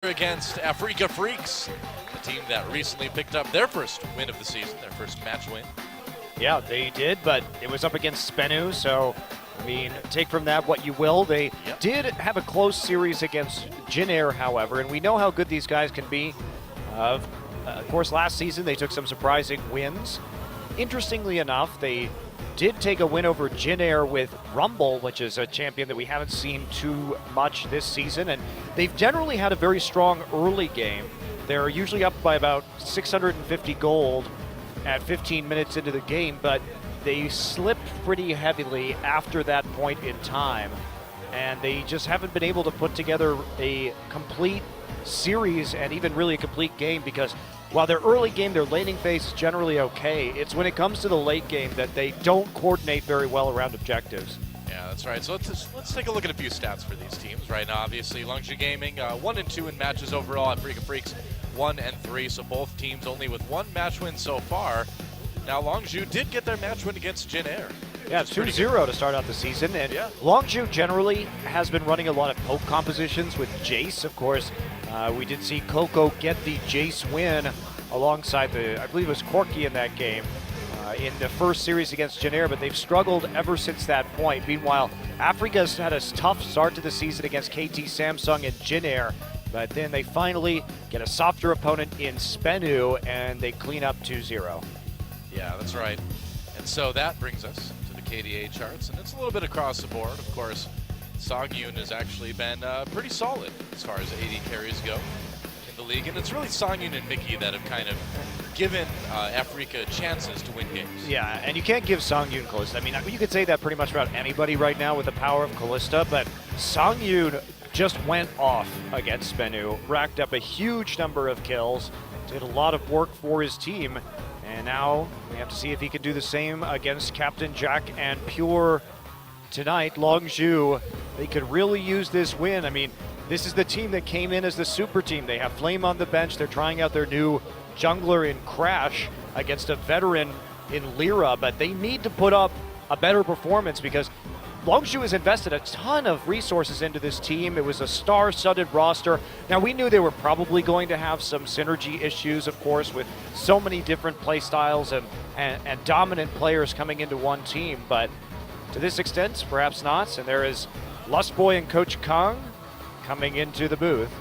against Afreeca Freecs, a team that recently picked up their first win of the season, their first match win. Yeah, they did, but it was up against Spenu, so, I mean, take from that what you will. They did have a close series against Jin Air, however, and we know how good these guys can be. Of course, last season they took some surprising wins. Interestingly enough, they did take a win over Jin Air with Rumble, which is a champion that we haven't seen too much this season, and they've generally had a very strong early game. They're usually up by about 650 gold at 15 minutes into the game, but they slipped pretty heavily after that point in time, and they just haven't been able to put together a complete series and even really a complete game, because while their early game, their laning phase is generally okay, it's when it comes to the late game that they don't coordinate very well around objectives. Yeah, that's right. So let's take a look at a few stats for these teams right now. Obviously, Longzhu Gaming 1 and 2 in matches overall. Afreeca Freecs 1 and 3. So both teams only with one match win so far. Now Longzhu did get their match win against Jin Air. Yeah, 2-0 to start out the season, and Longzhu generally has been running a lot of poke compositions with Jace. Of course, we did see Coco get the Jace win alongside I believe it was Corky in that game in the first series against Jin Air, but they've struggled ever since that point. Meanwhile, Afreeca's had a tough start to the season against KT Samsung and Jin Air, but then they finally get a softer opponent in Spenu, and they clean up 2-0. Yeah, that's right. And so that brings us to the KDA charts, and it's a little bit across the board. Of course, Songyun has actually been pretty solid as far as AD carries go in the league, and it's really Songyun and Mickey that have kind of given Afreeca chances to win games. Yeah, and you can't give Songyun Kalista. I mean, you could say that pretty much about anybody right now with the power of Kalista, but Songyun just went off against Spenu, racked up a huge number of kills, did a lot of work for his team, and now we have to see if he can do the same against Captain Jack and Pure tonight. Longzhu, they could really use this win. I mean, this is the team that came in as the super team. They have Flame on the bench. They're trying out their new jungler in Crash against a veteran in Lyra, but they need to put up a better performance because Longzhu has invested a ton of resources into this team. It was a star-studded roster. Now, we knew they were probably going to have some synergy issues, of course, with so many different play styles and dominant players coming into one team, but to this extent, perhaps not. And there is Lustboy and Coach Kong coming into the booth.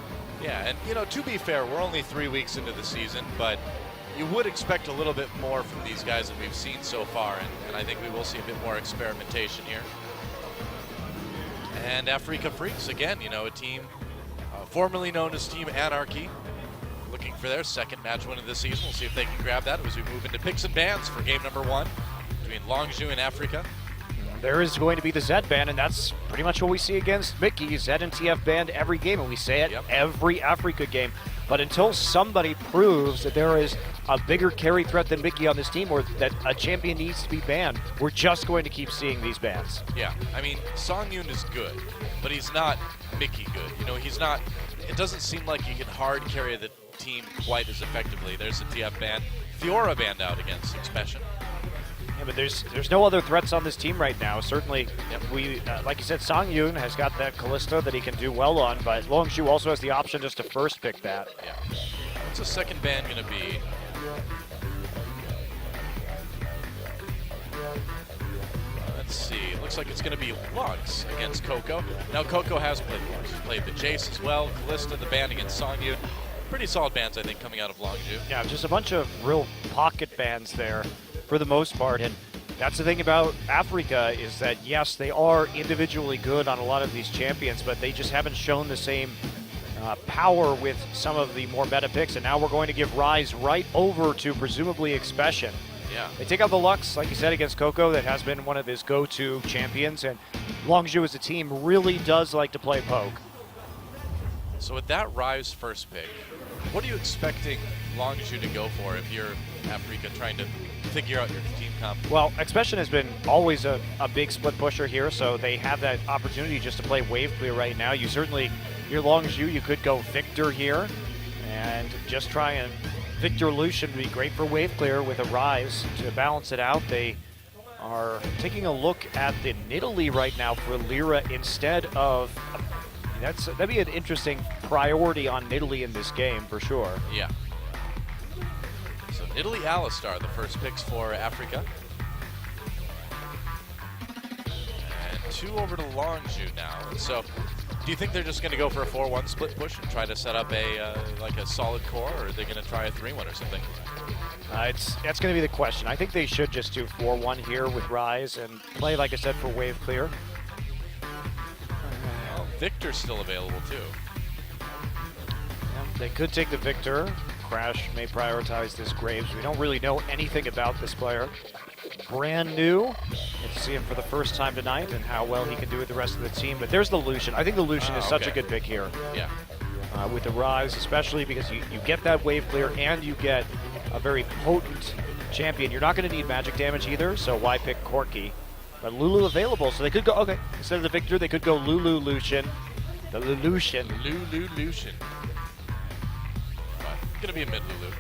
Yeah, and you know, to be fair, we're only 3 weeks into the season, but you would expect a little bit more from these guys than we've seen so far, and I think we will see a bit more experimentation here. And Afreeca Freecs, again, you know, a team formerly known as Team Anarchy, looking for their second match win of the season. We'll see if they can grab that as we move into picks and bans for game number 1 between Longzhu and Afreeca. There is going to be the Zed ban, and that's pretty much what we see against Mickey. Zed and TF banned every game, and we say it every Afreeca game. But until somebody proves that there is a bigger carry threat than Mickey on this team, or that a champion needs to be banned, we're just going to keep seeing these bans. Yeah, I mean, Songyun is good, but he's not Mickey good. You know, he's not, it doesn't seem like he can hard carry the team quite as effectively. There's the TF ban. Fiora banned out against Expression. Yeah, but there's no other threats on this team right now. Certainly, we like you said, Songyun has got that Kalista that he can do well on, but Longzhu also has the option just to first pick that. Yeah. What's the second ban going to be? Let's see. It looks like it's going to be Lux against Coco. Now, Coco has played Lux. He's played the Jace as well. Kalista, the ban against Songyun. Pretty solid bans, I think, coming out of Longzhu. Yeah, just a bunch of real pocket bans there for the most part, and that's the thing about Afreeca is that, yes, they are individually good on a lot of these champions, but they just haven't shown the same power with some of the more meta picks, and now we're going to give rise right over to presumably Expression. Yeah. They take out the Lux, like you said, against Coco. That has been one of his go-to champions, and Longzhu as a team really does like to play poke. So with that Rise first pick, what are you expecting Longzhu to go for if you're Afreeca trying to figure out your team comp? Well, Expression has been always a big split pusher here, so they have that opportunity just to play wave clear right now. You certainly, your Longzhu, you could go Victor here and just try and Victor Lucian would be great for wave clear with a Rise to balance it out. They are taking a look at the Nidalee right now for Lyra instead of, that'd be an interesting priority on Italy in this game for sure. Yeah. So Italy Alistar, the first picks for Afreeca. And 2 over to Longzhu now. And so, do you think they're just going to go for a 4-1 split push and try to set up a like a solid core, or are they going to try a 3-1 or something? That's going to be the question. I think they should just do 4-1 here with Rise and play, like I said, for wave clear. Well, Victor's still available too. Yeah, they could take the Victor. Crash may prioritize this Graves. We don't really know anything about this player. Brand new. Get to see him for the first time tonight and how well he can do with the rest of the team. But there's the Lucian. I think the Lucian is such a good pick here. Yeah. With the Rise, especially because you get that wave clear and you get a very potent champion. You're not going to need magic damage either, so why pick Corki? But Lulu available, so they could go, okay, instead of the Victor, they could go Lulu Lucian. The Lucian. Lulu Lucian. Going to be a mid Lulu.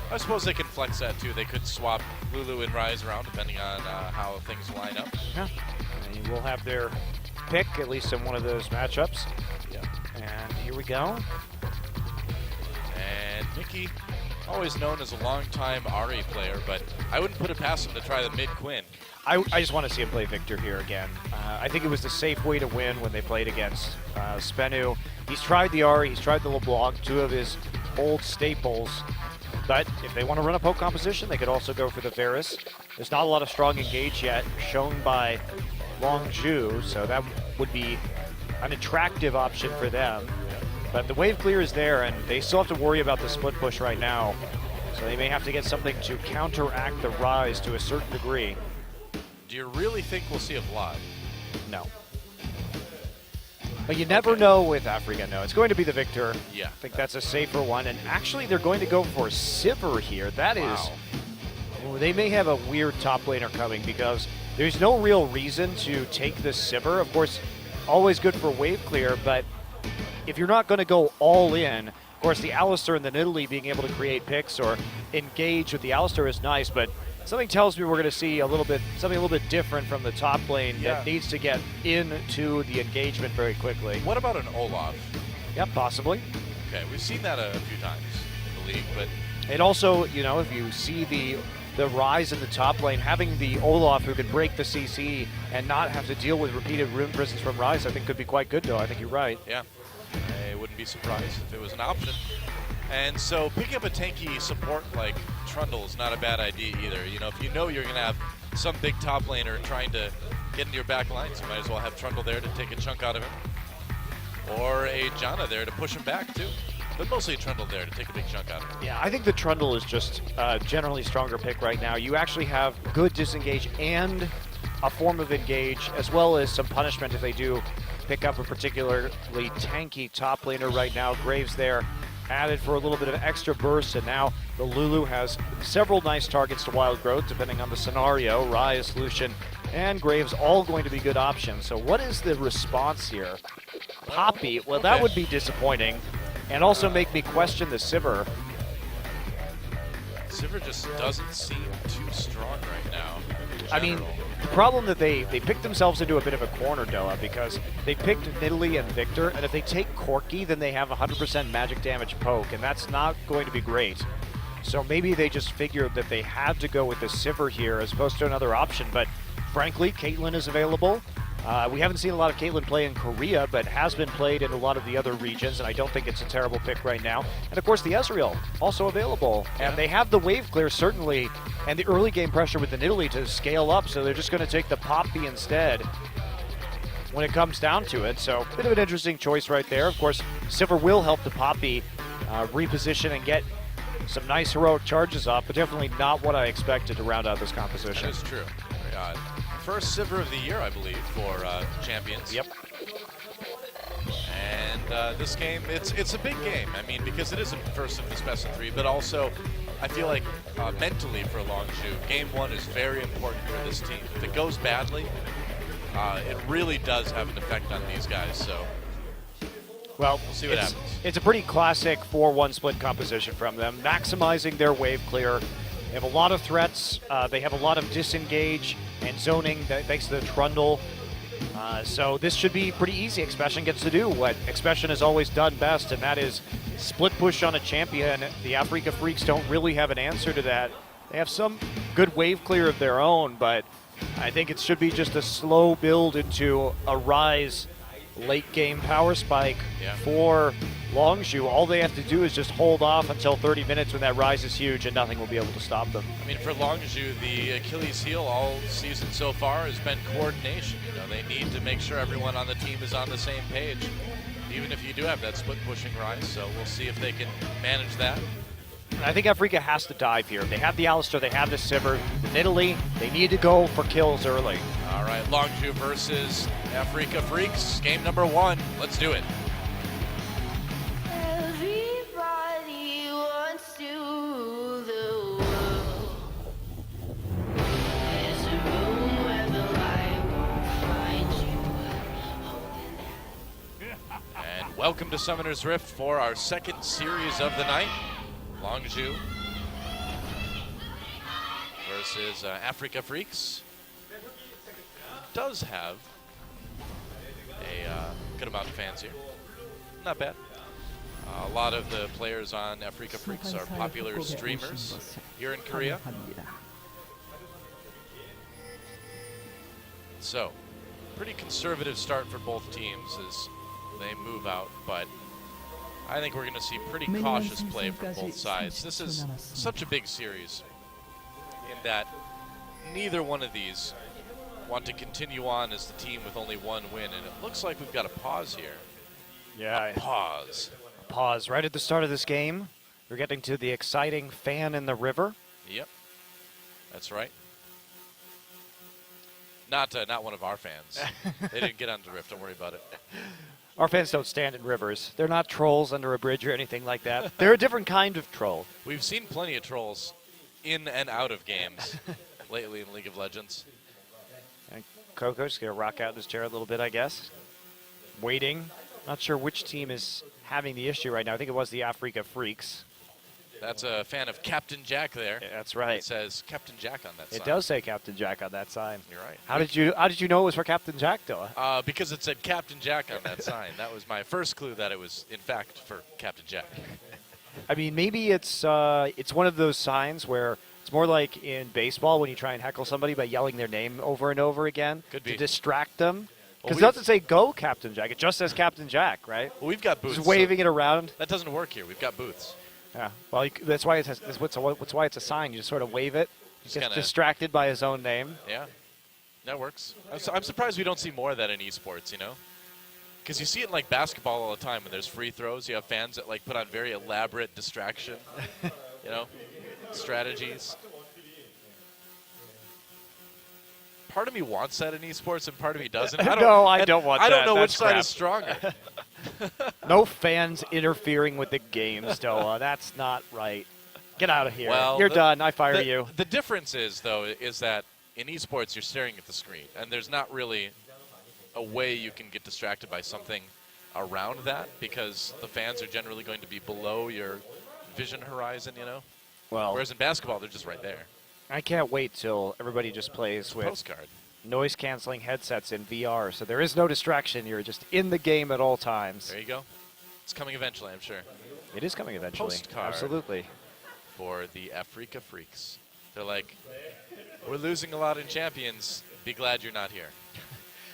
I suppose they can flex that too. They could swap Lulu and Rise around depending on how things line up. Yeah, and you will have their pick, at least in one of those matchups. Yeah. And here we go. And Nikki, always known as a long-time Ari player, but I wouldn't put it past him to try the mid Quinn. I just want to see him play Victor here again. I think it was the safe way to win when they played against Spenu. He's tried the Ari, he's tried the LeBlanc, 2 of his old staples. But if they want to run a poke composition, they could also go for the Varus. There's not a lot of strong engage yet shown by Longzhu, so that would be an attractive option for them. But the wave clear is there, and they still have to worry about the split push right now. So they may have to get something to counteract the Rise to a certain degree. Do you really think we'll see a Vlad? No. But you never know with Afreeca. No, it's going to be the Victor. Yeah. I think that's a safer one. And actually, they're going to go for Sivir here. That is... Oh, they may have a weird top laner coming because there's no real reason to take the Sivir. Of course, always good for wave clear, but if you're not going to go all in, of course, the Alistar and the Nidalee being able to create picks or engage with the Alistar is nice, but something tells me we're going to see something a little bit different from the top lane that needs to get into the engagement very quickly. What about an Olaf? Yeah, possibly. Okay, we've seen that a few times in the league, but... And also, you know, if you see the Rise in the top lane, having the Olaf who can break the CC and not have to deal with repeated rune prisons from Rise, I think could be quite good, though. I think you're right. Yeah, I wouldn't be surprised if it was an option. And so picking up a tanky support like Trundle is not a bad idea either. You know, if you know you're going to have some big top laner trying to get into your back lines, you might as well have Trundle there to take a chunk out of him. Or a Janna there to push him back too. But mostly a Trundle there to take a big chunk out of him. Yeah, I think the Trundle is just generally stronger pick right now. You actually have good disengage and a form of engage, as well as some punishment if they do pick up a particularly tanky top laner right now. Graves there added for a little bit of extra burst, and now the Lulu has several nice targets to Wild Growth, depending on the scenario. Rias, Lucian, and Graves all going to be good options. So what is the response here? Poppy, well, that would be disappointing, and also make me question the Sivir. Sivir just doesn't seem too strong right now. I mean, the problem that they picked themselves into a bit of a corner, Doa, because they picked Nidalee and Victor, and if they take Corki, then they have 100% magic damage poke, and that's not going to be great. So maybe they just figured that they had to go with the Sivir here as opposed to another option, but frankly, Caitlyn is available. We haven't seen a lot of Caitlyn play in Korea, but has been played in a lot of the other regions, and I don't think it's a terrible pick right now. And of course, the Ezreal, also available. And they have the wave clear, certainly, and the early game pressure with the Nidalee to scale up, so they're just going to take the Poppy instead when it comes down to it. So, a bit of an interesting choice right there. Of course, Sivir will help the Poppy reposition and get some nice heroic charges off, but definitely not what I expected to round out this composition. That is true. Very odd. First Sivir of the year, I believe, for champions. Yep. And this game, it's a big game. I mean, because it is a first of this best of 3, but also I feel like mentally for Longzhu, game 1 is very important for this team. If it goes badly, it really does have an effect on these guys. So, well, we'll see what happens. It's a pretty classic 4-1 split composition from them, maximizing their wave clear. They have a lot of threats. They have a lot of disengage and zoning thanks to the Trundle. So this should be pretty easy. Expression gets to do what Expression has always done best, and that is split push on a champion. The Afreeca Freecs don't really have an answer to that. They have some good wave clear of their own, but I think it should be just a slow build into a Rise late game power spike for Longzhu. All they have to do is just hold off until 30 minutes when that Rise is huge, and nothing will be able to stop them. I mean, for Longzhu, the Achilles heel all season so far has been coordination. You know, they need to make sure everyone on the team is on the same page, even if you do have that split pushing Rise. So we'll see if they can manage that. I think Afreeca has to dive here. They have the Alistair, they have the Sivir. In Italy, they need to go for kills early. All right, Longzhu versus Afreeca Freecs, game number 1. Let's do it. Everybody wants to rule the world. There's a room where the light won't find you. And welcome to Summoner's Rift for our second series of the night. Longzhu versus Afreeca Freecs. Does have a good amount of fans here. Not bad. A lot of the players on Afreeca Freecs are popular streamers here in Korea. So, pretty conservative start for both teams as they move out, but I think we're going to see pretty cautious play from both sides. This is such a big series in that neither one of these want to continue on as the team with only one win, and it looks like we've got a pause here. Yeah. A pause. A pause right at the start of this game. We're getting to the exciting fan in the river. Yep, that's right. Not one of our fans. They didn't get on the Rift, don't worry about it. Our fans don't stand in rivers. They're not trolls under a bridge or anything like that. They're a different kind of troll. We've seen plenty of trolls in and out of games lately in League of Legends. And Coco's going to rock out in his chair a little bit, I guess. Waiting. Not sure which team is having the issue right now. I think it was the Afreeca Freecs. That's a fan of Captain Jack there. Yeah, that's right. It says Captain Jack on that sign. It does say Captain Jack on that sign. You're right. How did you know it was for Captain Jack, though? Because it said Captain Jack on that sign. That was my first clue that it was, in fact, for Captain Jack. I mean, maybe it's one of those signs where it's more like in baseball when you try and heckle somebody by yelling their name over and over again Could be. to distract them. Because Well, it doesn't say go Captain Jack. It just says Captain Jack, right? Well, we've got booths. Just waving it around. That doesn't work here. We've got booths. Yeah. Well, that's why that's why it's a sign. You just sort of wave it. Just Gets kinda- distracted by his own name. Yeah, that works. I'm surprised we don't see more of that in esports, you know? Because you see it in, like, basketball all the time when there's free throws. You have fans that, like, put on very elaborate distraction, you know, strategies. Part of me wants that in esports, and part of me doesn't. No, I don't want I don't that. know That's which side crap. is stronger. No fans interfering with the game, Stoa. That's not right. Get out of here. Well, You're done. I fire you. The difference is, though, is that in esports you're staring at the screen, and there's not really a way you can get distracted by something around that because the fans are generally going to be below your vision horizon, you know? Well, Whereas in basketball, they're just right there. I can't wait till everybody just plays with Postcard. noise-canceling headsets in VR, so there is no distraction. You're just in the game at all times. There you go. It's coming eventually, I'm sure, It is coming eventually. Postcard. Absolutely. for the Afreeca Freecs. They're like, we're losing a lot in champions. Be glad you're not here.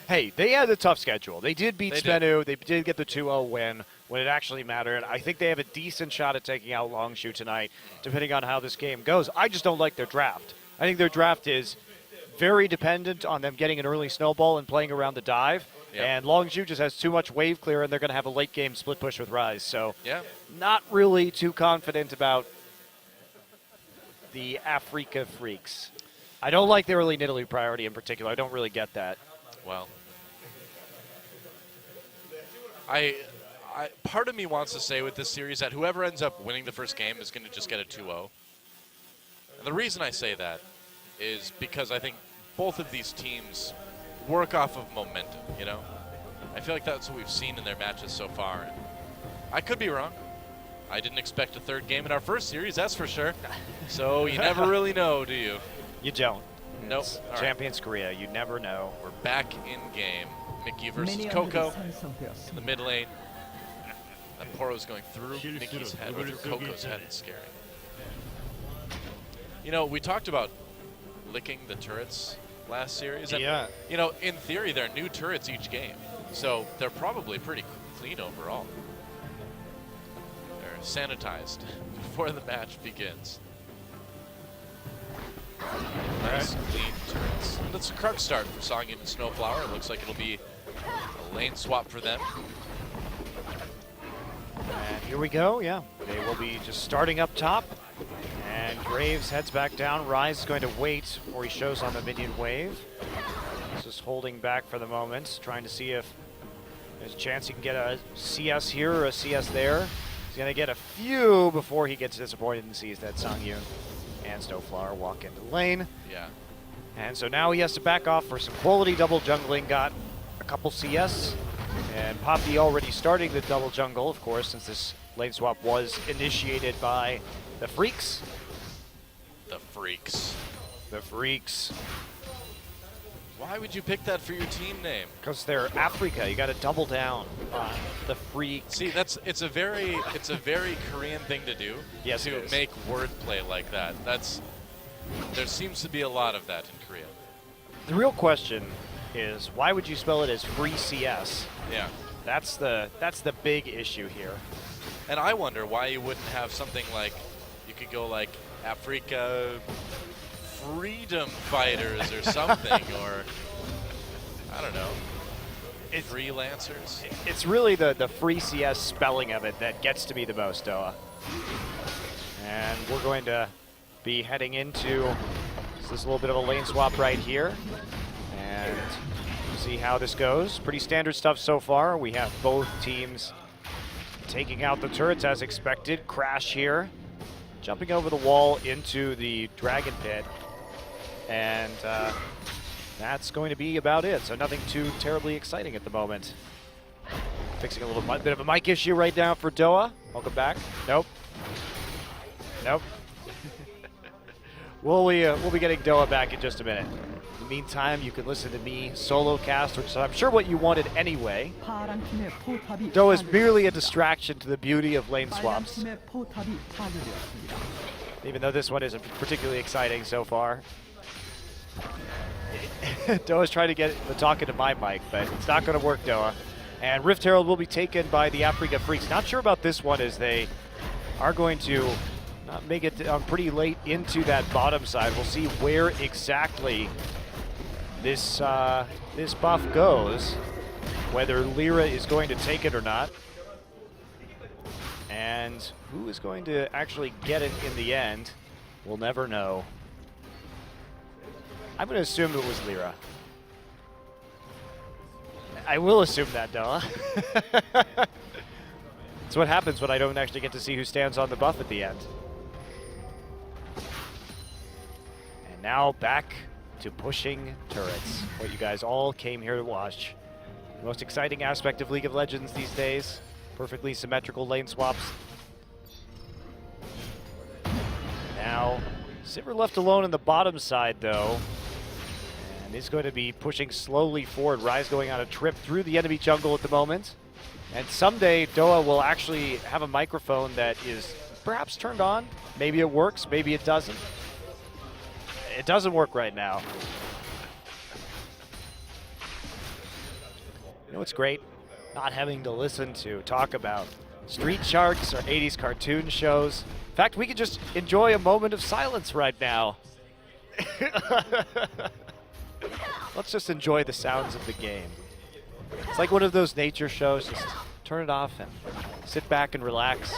Hey, they had a tough schedule. They did beat They did. Spenu. They did get the 2-0 win when it actually mattered. I think they have a decent shot at taking out Longzhu tonight, depending on how this game goes. I just don't like their draft. I think their draft is very dependent on them getting an early snowball and playing around the dive. Yep. And Longzhu just has too much wave clear, and they're going to have a late game split push with Rise. So Yeah. not really too confident about the Afreeca Freecs. I don't like their early Italy priority in particular. I don't really get that. Well, I part of me wants to say with this series that whoever ends up winning the first game is going to just get a 2-0. And the reason I say that is because I think both of these teams work off of momentum, you know? I feel like that's what we've seen in their matches so far. And I could be wrong. I didn't expect a third game in our first series, that's for sure. So you never really know, do you? You don't. Nope. It's All right. Champions Korea. You never know. We're back in game. Mickey versus Coco in the mid lane. That Poro's going through Mickey's head, or through Coco's head. It's scary. You know, we talked about licking the turrets last series. And, Yeah. you know, in theory, they're new turrets each game. So they're probably pretty clean overall. They're sanitized before the match begins. Nice, clean turrets. And it's a correct start for Songyun and Snowflower. It looks like it'll be a lane swap for them. And here we go, yeah. They will be just starting up top. And Graves heads back down. Rise is going to wait before he shows on the minion wave. He's just holding back for the moment, trying to see if there's a chance he can get a CS here or a CS there. He's going to get a few before he gets disappointed and sees that Songyun and Snowflower walk into the lane. Yeah. And so now he has to back off for some quality double jungling. Got a couple CS. And Poppy already starting the double jungle, of course, since this lane swap was initiated by the Freecs. The Freecs. The Freecs. Why would you pick that for your team name? Because they're Afreeca. You got to double down on the Freecs. See, it's a very Korean thing to do. Yes, to it is. make wordplay like that. There seems to be a lot of that in Korea. The real question is, why would you spell it as free CS? Yeah. That's the big issue here. And I wonder why you wouldn't have something like, you could go like Afreeca Freedom Fighters or something, or I don't know, freelancers. It's really the free CS spelling of it that gets to be the most, Doa. And we're going to be heading into this little bit of a lane swap right here. And see how this goes. Pretty standard stuff so far. We have both teams taking out the turrets as expected. Crash here. Jumping over the wall into the Dragon Pit. And that's going to be about it. So nothing too terribly exciting at the moment. Fixing a little bit of a mic issue right now for Doa. Welcome back. Nope. Nope. we'll be getting Doa back in just a minute. In the meantime, you can listen to me solo cast, which I'm sure what you wanted anyway. Doa is merely a distraction to the beauty of lane swaps. Even though this one isn't particularly exciting so far. Doa's trying to get the talk into my mic, but it's not going to work, Doa. And Rift Herald will be taken by the Afreeca Freecs. Not sure about this one, as they are going to not make it pretty late into that bottom side. We'll see where exactly this buff goes, whether Lyra is going to take it or not, and who is going to actually get it in the end, we'll never know. I'm going to assume it was Lyra. I will assume that, Doa. That's what happens when I don't actually get to see who stands on the buff at the end. And now back to pushing turrets, what you guys all came here to watch. The most exciting aspect of League of Legends these days. Perfectly symmetrical lane swaps. Now, Sivir left alone in the bottom side, though. And he's going to be pushing slowly forward. Rise going on a trip through the enemy jungle at the moment. And someday, Doa will actually have a microphone that is perhaps turned on. Maybe it works, maybe it doesn't. It doesn't work right now. You know what's great? Not having to listen to talk about Street Sharks or 80s cartoon shows. In fact, we could just enjoy a moment of silence right now. Let's just enjoy the sounds of the game. It's like one of those nature shows. Just turn it off and sit back and relax.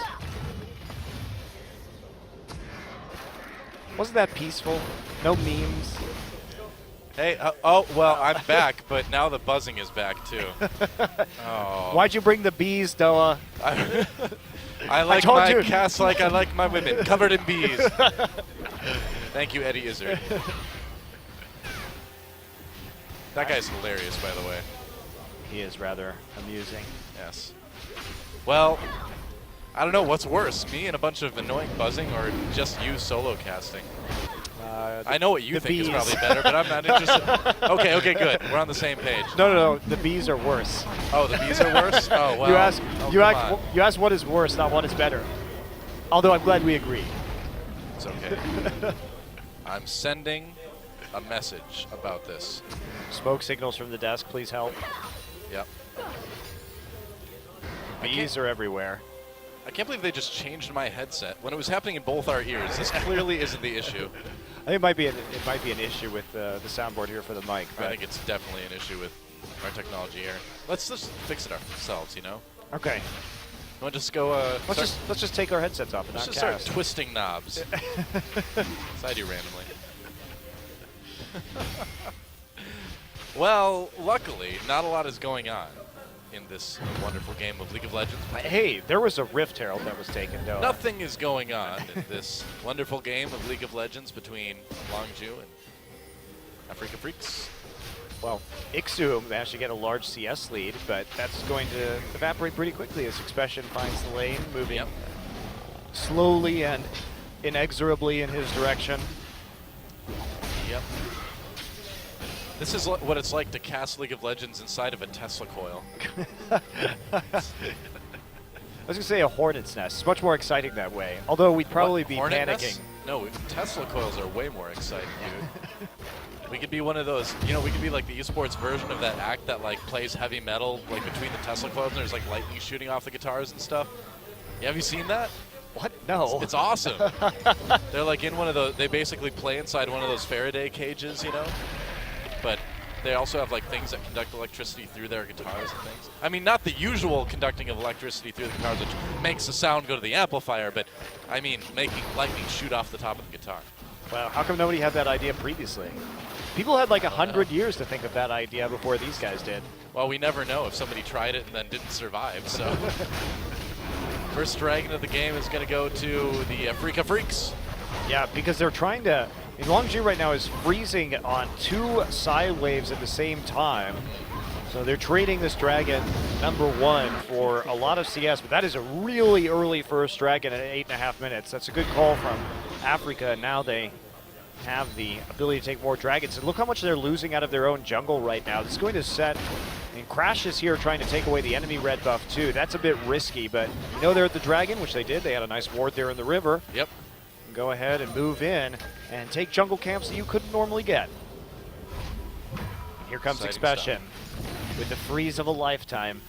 Wasn't that peaceful? No memes. Hey, well, I'm back, but now the buzzing is back too. Oh. Why'd you bring the bees, Doa? I like my cast like I like my women, covered in bees. Thank you, Eddie Izzard. That guy's hilarious, by the way. He is rather amusing. Yes. Well, I don't know what's worse, me and a bunch of annoying buzzing, or just you solo casting. I know what you the think is bees. probably better, but I'm not interested. Okay, good. We're on the same page. No. The bees are worse. Oh, the bees are worse? Oh, well. You ask what is worse, not what is better. Although I'm glad we agree. It's okay. I'm sending a message about this. Smoke signals from the desk, please help. Yep. Bees are everywhere. I can't believe they just changed my headset when it was happening in both our ears. This clearly isn't the issue. I think it might be an issue with the soundboard here for the mic. I think it's definitely an issue with our technology here. Let's just fix it ourselves, you know? Okay. You want to just go, Let's just take our headsets off and let's not just start cast. twisting knobs. As I do randomly. Well, luckily, not a lot is going on in this wonderful game of League of Legends. Hey, there was a Rift Herald that was taken, though. Nothing is going on in this wonderful game of League of Legends between Longzhu and Afreeca Freecs. Well, Ixu managed to get a large CS lead, but that's going to evaporate pretty quickly as Expression finds the lane, moving slowly and inexorably in his direction. Yep. This is what it's like to cast League of Legends inside of a Tesla coil. I was going to say a hornet's nest. It's much more exciting that way. Although we'd probably be Hornet panicking. Nest? No, Tesla coils are way more exciting, dude. We could be one of those, you know, we could be like the esports version of that act that like plays heavy metal like between the Tesla coils and there's like lightning shooting off the guitars and stuff. Yeah, have you seen that? What? No. It's awesome. They're like in one of those, they basically play inside one of those Faraday cages, you know? But they also have like things that conduct electricity through their guitars and things. I mean, not the usual conducting of electricity through the guitars, which makes the sound go to the amplifier, but I mean, making lightning shoot off the top of the guitar. Wow, how come nobody had that idea previously? People had like 100 years to think of that idea before these guys did. Well, we never know if somebody tried it and then didn't survive, so. First dragon of the game is going to go to the Afreeca Freecs. Yeah, because they're trying to... Longzhu right now is freezing on 2 side waves at the same time. So they're trading this dragon #1 for a lot of CS, but that is a really early first dragon at 8.5 minutes. That's a good call from Afreeca, and now they have the ability to take more dragons. And look how much they're losing out of their own jungle right now. This is going to set... And Crash is here trying to take away the enemy red buff too. That's a bit risky, but you know they're at the dragon, which they did. They had a nice ward there in the river. Yep. Go ahead and move in and take jungle camps that you couldn't normally get. Here comes Expression with the freeze of a lifetime.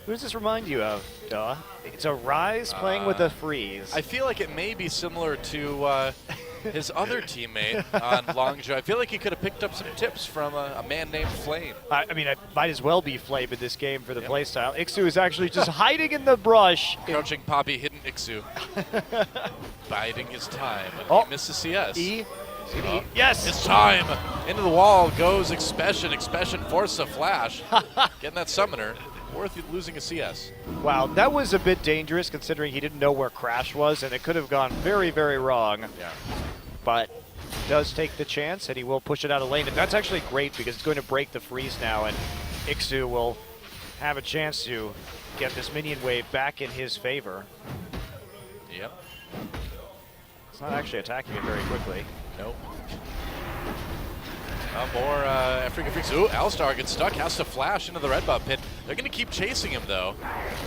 Who does this remind you of, Duh? It's a Rise playing with a freeze. I feel like it may be similar to his other teammate on Longzhu. I feel like he could have picked up some tips from a man named Flame. I mean, it might as well be Flame in this game for the playstyle. Ixu is actually just hiding in the brush. Crouching Poppy, hidden Ixu. Biding his time. He misses CS. Yes! It's time! Into the wall goes Expression. Expression forces a flash. Getting that summoner. Worth losing a CS. Wow, that was a bit dangerous considering he didn't know where Crash was, and it could have gone very, very wrong. Yeah. But does take the chance, and he will push it out of lane. And that's actually great because it's going to break the freeze now, and Ixu will have a chance to get this minion wave back in his favor. Yep. It's not actually attacking it very quickly. Nope. More Afreeca Freecs. Ooh, Alistar gets stuck, has to flash into the red buff pit. They're going to keep chasing him, though.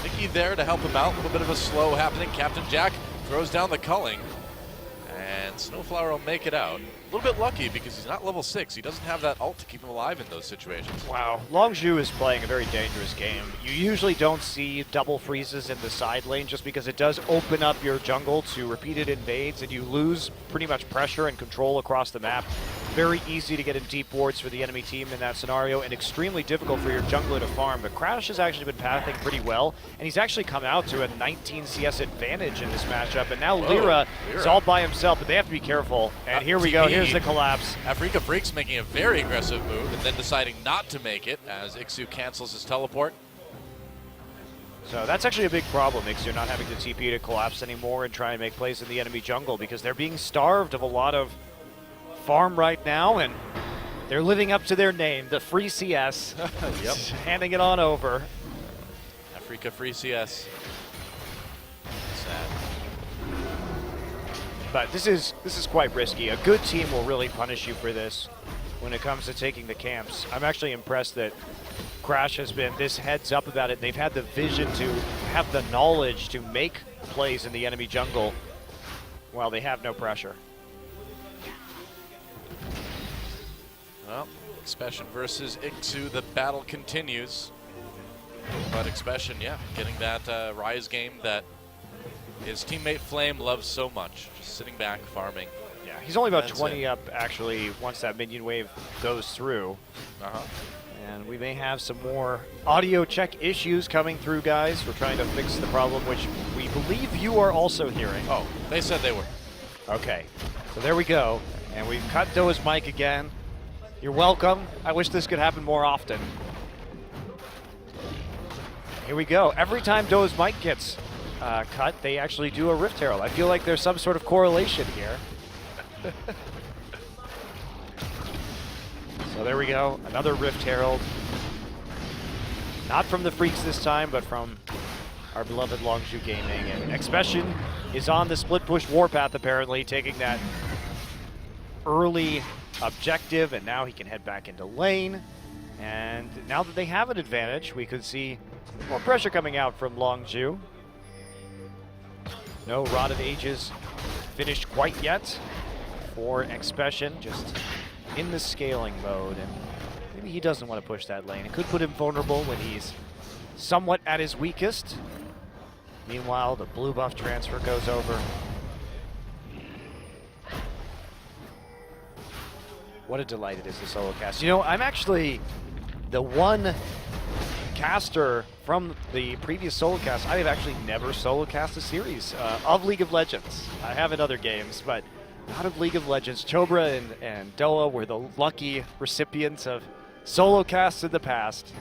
Nicky there to help him out. A little bit of a slow happening. Captain Jack throws down the culling. And Snowflower will make it out. A little bit lucky because he's not level 6. He doesn't have that ult to keep him alive in those situations. Wow, Longzhu is playing a very dangerous game. You usually don't see double freezes in the side lane just because it does open up your jungle to repeated invades and you lose pretty much pressure and control across the map. Very easy to get in deep wards for the enemy team in that scenario and extremely difficult for your jungler to farm. But Crash has actually been pathing pretty well, and he's actually come out to a 19 CS advantage in this matchup. And now Lyra is all by himself, but they have to be careful. And here we go, here's the collapse. Afreeca Freecs making a very aggressive move and then deciding not to make it as Ixu cancels his teleport. So that's actually a big problem, Ixu not having the TP to collapse anymore and try and make plays in the enemy jungle because they're being starved of a lot of farm right now, and they're living up to their name, the free CS. Yep. Handing it on over. Afreeca free CS. Sad. but this is quite risky. A good team will really punish you for this when it comes to taking the camps. I'm actually impressed that Crash has been this heads up about it. They've had the vision to have the knowledge to make plays in the enemy jungle while they have no pressure. Well, Expression versus Ixu, the battle continues. But Expression, yeah, getting that Rise game that his teammate Flame loves so much. Just sitting back, farming. Yeah, he's only about That's 20 it. up, actually, once that minion wave goes through. Uh-huh. And we may have some more audio check issues coming through, guys. We're trying to fix the problem, which we believe you are also hearing. Oh, they said they were. Okay, so there we go. And we've cut Doa's mic again. You're welcome. I wish this could happen more often. Here we go. Every time Doa's mic gets cut, they actually do a Rift Herald. I feel like there's some sort of correlation here. So there we go. Another Rift Herald. Not from the Freecs this time, but from our beloved Longzhu Gaming. And Expression is on the split push warpath, apparently, taking that early objective, and now he can head back into lane. And now that they have an advantage, we could see more pressure coming out from Longzhu. No Rod of Ages finished quite yet for Expression, just in the scaling mode. And maybe he doesn't want to push that lane. It could put him vulnerable when he's somewhat at his weakest. Meanwhile, the blue buff transfer goes over. What a delight it is to solo cast. You know, I'm actually the one caster from the previous solo cast. I have actually never solo cast a series of League of Legends. I have in other games, but not of League of Legends. Chobra and Doa were the lucky recipients of solo casts in the past.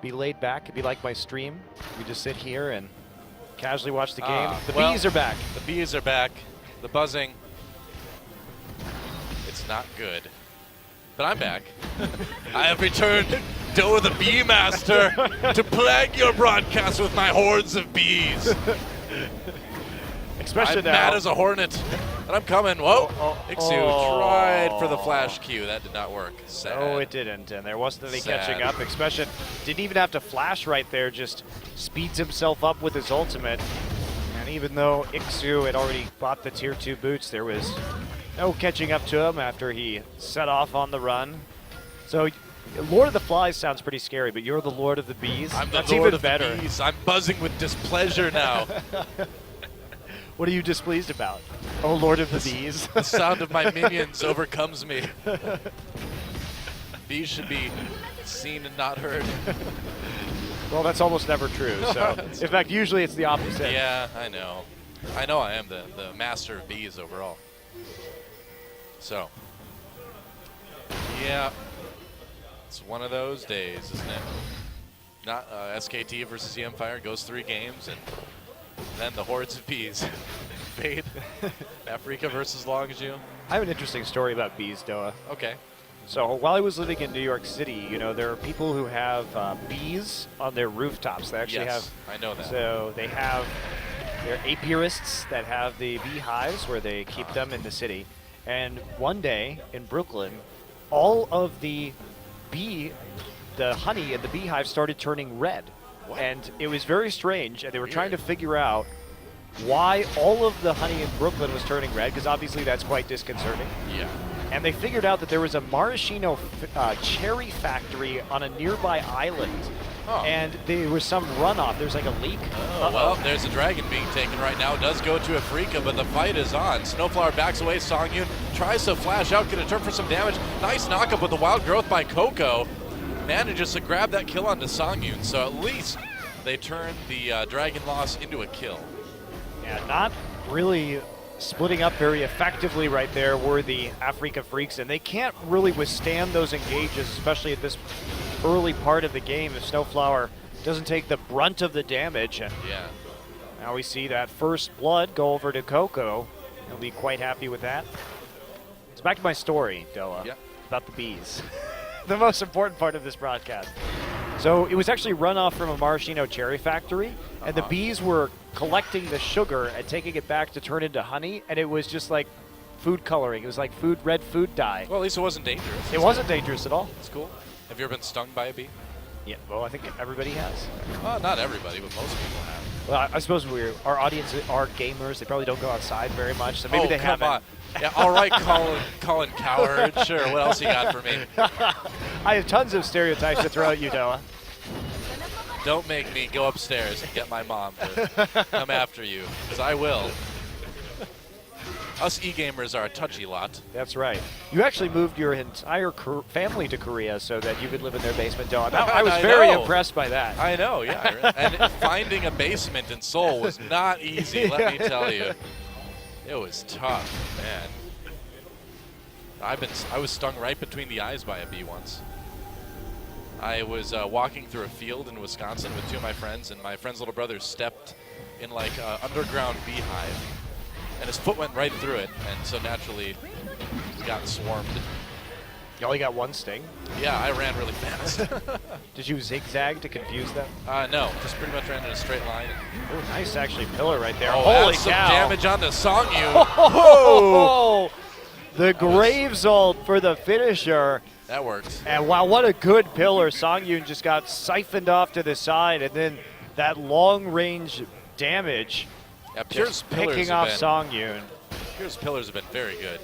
Be laid back, it'd be like my stream. We just sit here and casually watch the game. The bees are back. The bees are back. The buzzing. It's not good. But I'm back. I have returned, Doa the Bee Master, to plague your broadcast with my hordes of bees. Expression I'm now. mad as a hornet, and I'm coming. Whoa! Ixu tried for the oh. flash Q. That did not work. Sad. No, it didn't, and there wasn't any Sad. catching up. Expression didn't even have to flash right there, just speeds himself up with his ultimate. And even though Ixu had already bought the tier 2 boots, there was no catching up to him after he set off on the run. So Lord of the Flies sounds pretty scary, but you're the Lord of the Bees. I'm the That's Lord even of better. the Bees. I'm buzzing with displeasure now. What are you displeased about? Oh, Lord of the Bees. The sound of my minions overcomes me. Bees should be seen and not heard. Well, that's almost never true. So, in fact, usually it's the opposite. Yeah, I know. I know I am the master of bees overall. So, yeah, it's one of those days, isn't it? Not SKT versus the Empire goes 3 games, and then the hordes of bees. Fade. Afreeca versus Longzhu. I have an interesting story about bees, Doa. Okay. So while I was living in New York City, you know, there are people who have bees on their rooftops. They actually Yes, have. I know that. So they have. They're apiarists that have the beehives where they keep them in the city. And one day in Brooklyn, all of the honey in the beehive started turning red. What? And it was very strange. And they were trying to figure out why all of the honey in Brooklyn was turning red, because obviously that's quite disconcerting. Yeah. And they figured out that there was a maraschino cherry factory on a nearby island. Oh. And there was some runoff. There's like a leak. Oh, well, there's a dragon being taken right now. It does go to Afreeca, but the fight is on. Snowflower backs away. Songyun tries to flash out, get a turn for some damage. Nice knockup with the wild growth by Coco. Manages to grab that kill onto Songyun, so at least they turn the dragon loss into a kill. Yeah, not really splitting up very effectively right there were the Afreeca Freecs, and they can't really withstand those engages, especially at this early part of the game if Snowflower doesn't take the brunt of the damage. And Yeah. now we see that first blood go over to Coco. He'll be quite happy with that. So back to my story, Doa, Yeah. about the bees. The most important part of this broadcast. So it was actually runoff from a maraschino cherry factory, and the bees were collecting the sugar and taking it back to turn into honey, and it was just like food coloring. It was like red food dye. Well, at least it wasn't dangerous. It wasn't dangerous at all. It's cool. Have you ever been stung by a bee? Yeah, well, I think everybody has. Not everybody, but most people have. Well, I suppose our audience are gamers. They probably don't go outside very much, so maybe they come haven't. on. Yeah, all right, Colin Cowherd. Sure, what else you got for me? I have tons of stereotypes to throw at you, Noah. Don't make me go upstairs and get my mom to come after you, because I will. Us e-gamers are a touchy lot. That's right. You actually moved your entire family to Korea so that you could live in their basement dome. I was very impressed by that. I know, yeah. And finding a basement in Seoul was not easy, let me tell you. It was tough, man. I was stung right between the eyes by a bee once. I was walking through a field in Wisconsin with two of my friends, and my friend's little brother stepped in like an underground beehive, and his foot went right through it, and so naturally he got swarmed. You only got one sting? Yeah, I ran really fast. Did you zigzag to confuse them? No, just pretty much ran in a straight line. Oh, nice actually pillar right there. Oh, holy some cow. damage on the Songyun. Oh, the Graves ult for the finisher. That works. And wow, what a good pillar. Songyun just got siphoned off to the side, and then that long range damage. Yeah, Pure's pillars picking off Songyun. Pure's pillars have been very good.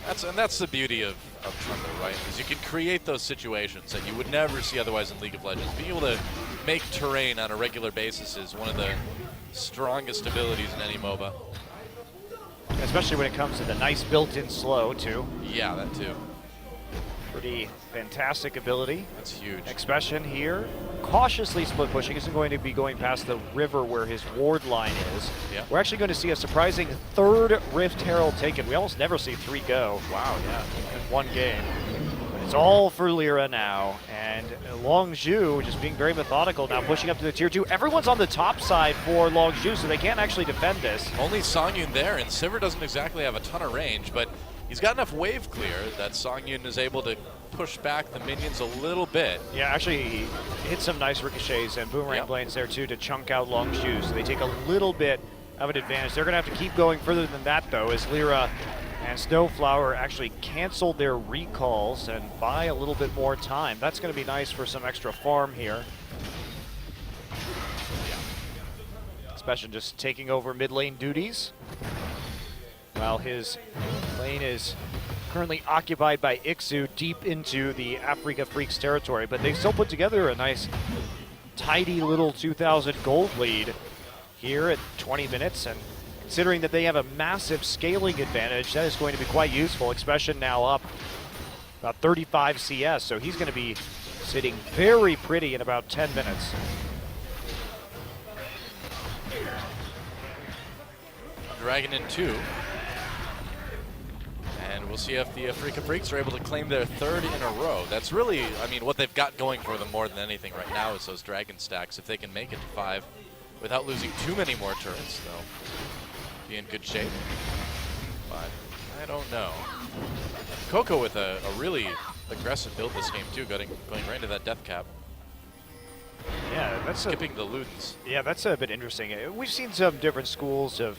That's the beauty of Trundle, right? Is you can create those situations that you would never see otherwise in League of Legends. Being able to make terrain on a regular basis is one of the strongest abilities in any MOBA. Especially when it comes to the nice built-in slow, too. Yeah, that too. Pretty fantastic ability. That's huge. Expression here. Cautiously split pushing. Isn't going to be going past the river where his ward line is. Yeah. We're actually going to see a surprising third Rift Herald taken. We almost never see 3 go. Wow, yeah. In one game. But it's all for Lyra now. And Longzhu just being very methodical now, pushing up to the tier 2. Everyone's on the top side for Longzhu, so they can't actually defend this. Only Songyun there, and Sivir doesn't exactly have a ton of range, but he's got enough wave clear that Songyun is able to push back the minions a little bit. Yeah, actually he hit some nice ricochets and boomerang blades there too to chunk out Longzhu, so they take a little bit of an advantage. They're going to have to keep going further than that though, as Lyra and Snowflower actually canceled their recalls and buy a little bit more time. That's going to be nice for some extra farm here. Especially just taking over mid lane duties, while his lane is currently occupied by Ixu deep into the Afreeca Freecs territory, but they still put together a nice, tidy little 2,000 gold lead here at 20 minutes, and considering that they have a massive scaling advantage, that is going to be quite useful. Expression now up about 35 CS, so he's going to be sitting very pretty in about 10 minutes. Dragon in 2. And we'll see if the Afreeca Freecs are able to claim their 3rd in a row. That's really, I mean, what they've got going for them more than anything right now is those dragon stacks. If they can make it to 5 without losing too many more turrets, they'll be in good shape. But I don't know. Coco with a really aggressive build this game too, going right into that death cap. Yeah, that's skipping the Ludens. Yeah, that's a bit interesting. We've seen some different schools of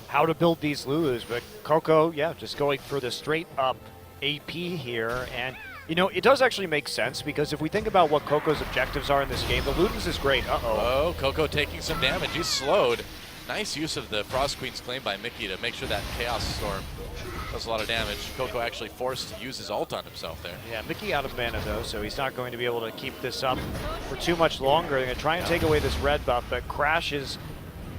how to build these Lulus, but Coco, yeah, just going for the straight up AP here. And, you know, it does actually make sense because if we think about what Coco's objectives are in this game, the Ludens is great. Uh-oh. Oh, Coco taking some damage. He's slowed. Nice use of the Frost Queen's claim by Mickey to make sure that Chaos Storm does a lot of damage. Coco actually forced to use his ult on himself there. Yeah, Mickey out of mana though, so he's not going to be able to keep this up for too much longer. They're going to try and take away this red buff, but Crash is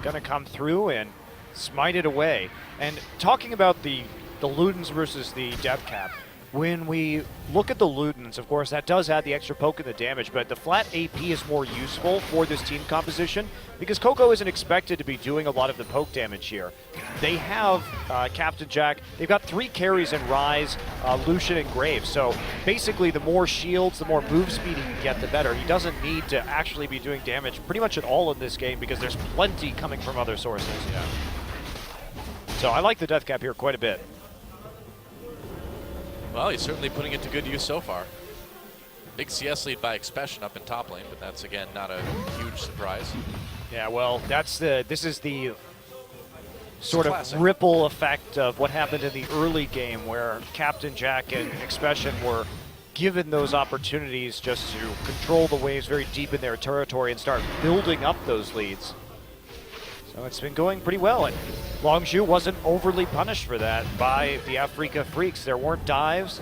going to come through and smite it away. And talking about the Ludens versus the depth cap, when we look at the Ludens, of course, that does add the extra poke and the damage, but the flat AP is more useful for this team composition because Coco isn't expected to be doing a lot of the poke damage here. They have Captain Jack. They've got 3 carries in Ryze, Lucian, and Graves. So basically, the more shields, the more move speed he can get, the better. He doesn't need to actually be doing damage pretty much at all in this game because there's plenty coming from other sources. Yeah. So I like the death cap here quite a bit. Well, he's certainly putting it to good use so far. Big CS lead by Expression up in top lane, but that's again not a huge surprise. Yeah, well, this is the sort of classic. ripple effect of what happened in the early game where Captain Jack and Expression were given those opportunities just to control the waves very deep in their territory and start building up those leads. So it's been going pretty well, and Longzhu wasn't overly punished for that by the Afreeca Freecs. There weren't dives.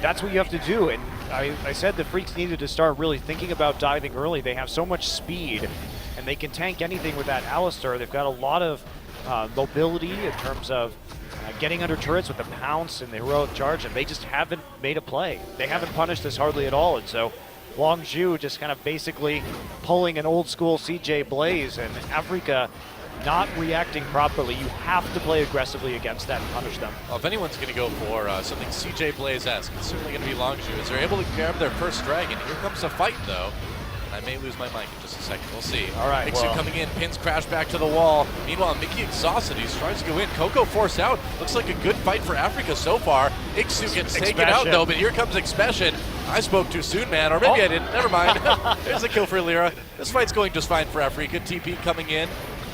That's what you have to do, and I said the Freecs needed to start really thinking about diving early. They have so much speed, and they can tank anything with that Alistar. They've got a lot of mobility in terms of getting under turrets with the pounce and the heroic charge, and they just haven't made a play. They haven't punished us hardly at all, and so Longzhu just kind of basically pulling an old school CJ Blaze, and Afreeca not reacting properly. You have to play aggressively against that and punish them. Well, if anyone's going to go for something CJ Blaze-esque, it's certainly going to be Longzhu, as they're able to grab their first dragon. Here comes a fight, though. I may lose my mic in just a second. We'll see. All right, Mixu coming in, pins crash back to the wall. Meanwhile, Mickey exhausted. He tries to go in. Coco forced out. Looks like a good fight for Afreeca so far. Ixu gets taken out, though, but here comes Expression. I spoke too soon, man, or maybe I didn't. Never mind. There's a kill for Lyra. This fight's going just fine for Afreeca. TP coming in.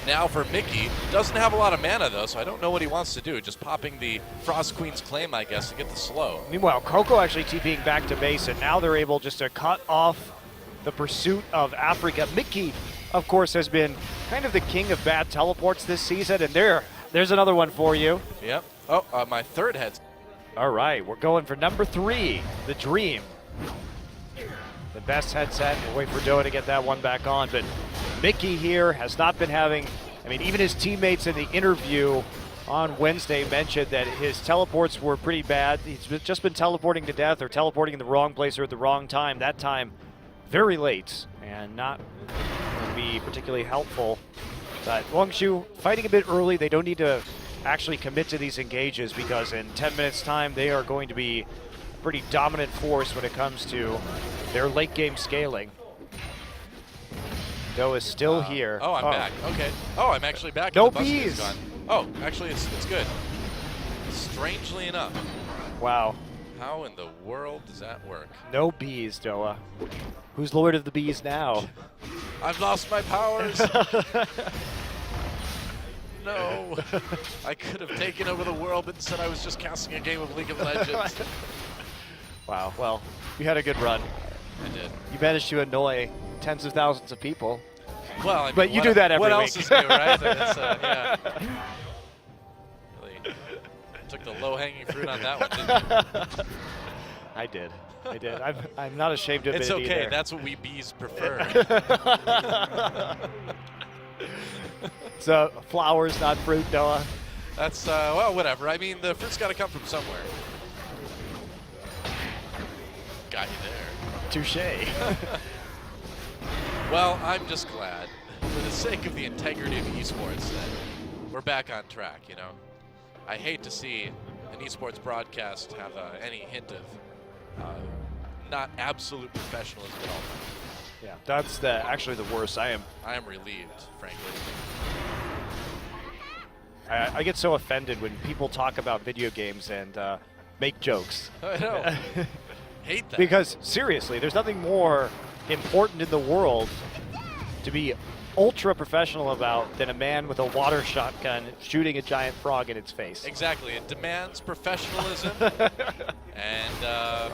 Now for Mickey. Doesn't have a lot of mana, though, so I don't know what he wants to do. Just popping the Frost Queen's claim, I guess, to get the slow. Meanwhile, Coco actually TPing back to base, and now they're able just to cut off the pursuit of Afreeca. Mickey, of course, has been kind of the king of bad teleports this season, and there's another one for you. Yep. Oh, my third head's. All right, we're going for number 3, the Dream. The best headset. We'll wait for Doa to get that one back on, but Mickey here has not been having, I mean, even his teammates in the interview on Wednesday mentioned that his teleports were pretty bad. He's just been teleporting to death or teleporting in the wrong place or at the wrong time. That time, very late and not going to be particularly helpful. But Longzhu fighting a bit early. They don't need to actually commit to these engages because in 10 minutes time they are going to be a pretty dominant force when it comes to their late game scaling. Doa is still here. Oh, I'm back. Okay. Oh, I'm actually back. No The bus is bees. gone. Oh, actually, it's good. Strangely enough. Wow. How in the world does that work? No bees, Doa. Who's Lord of the Bees now? I've lost my powers. No. I could have taken over the world, but instead I was just casting a game of League of Legends. Wow, well, you had a good run. I did. You managed to annoy tens of thousands of people. Well, I mean, But you do that every what week. else is new, right? It's, yeah. Really took the low-hanging fruit on that one, didn't you? I did. I'm not ashamed of It's it okay. either. That's what we bees prefer. So flowers, not fruit, Doa. That's, well, whatever. I mean, the fruit's got to come from somewhere. Got you there. Touche. Well, I'm just glad, for the sake of the integrity of esports, that we're back on track, you know? I hate to see an esports broadcast have any hint of not absolute professionalism at all. Yeah, that's actually the worst. I am relieved, frankly. I get so offended when people talk about video games and make jokes. I know. Hate that. Because seriously, there's nothing more important in the world to be ultra professional about than a man with a water shotgun shooting a giant frog in its face. Exactly. It demands professionalism and yeah,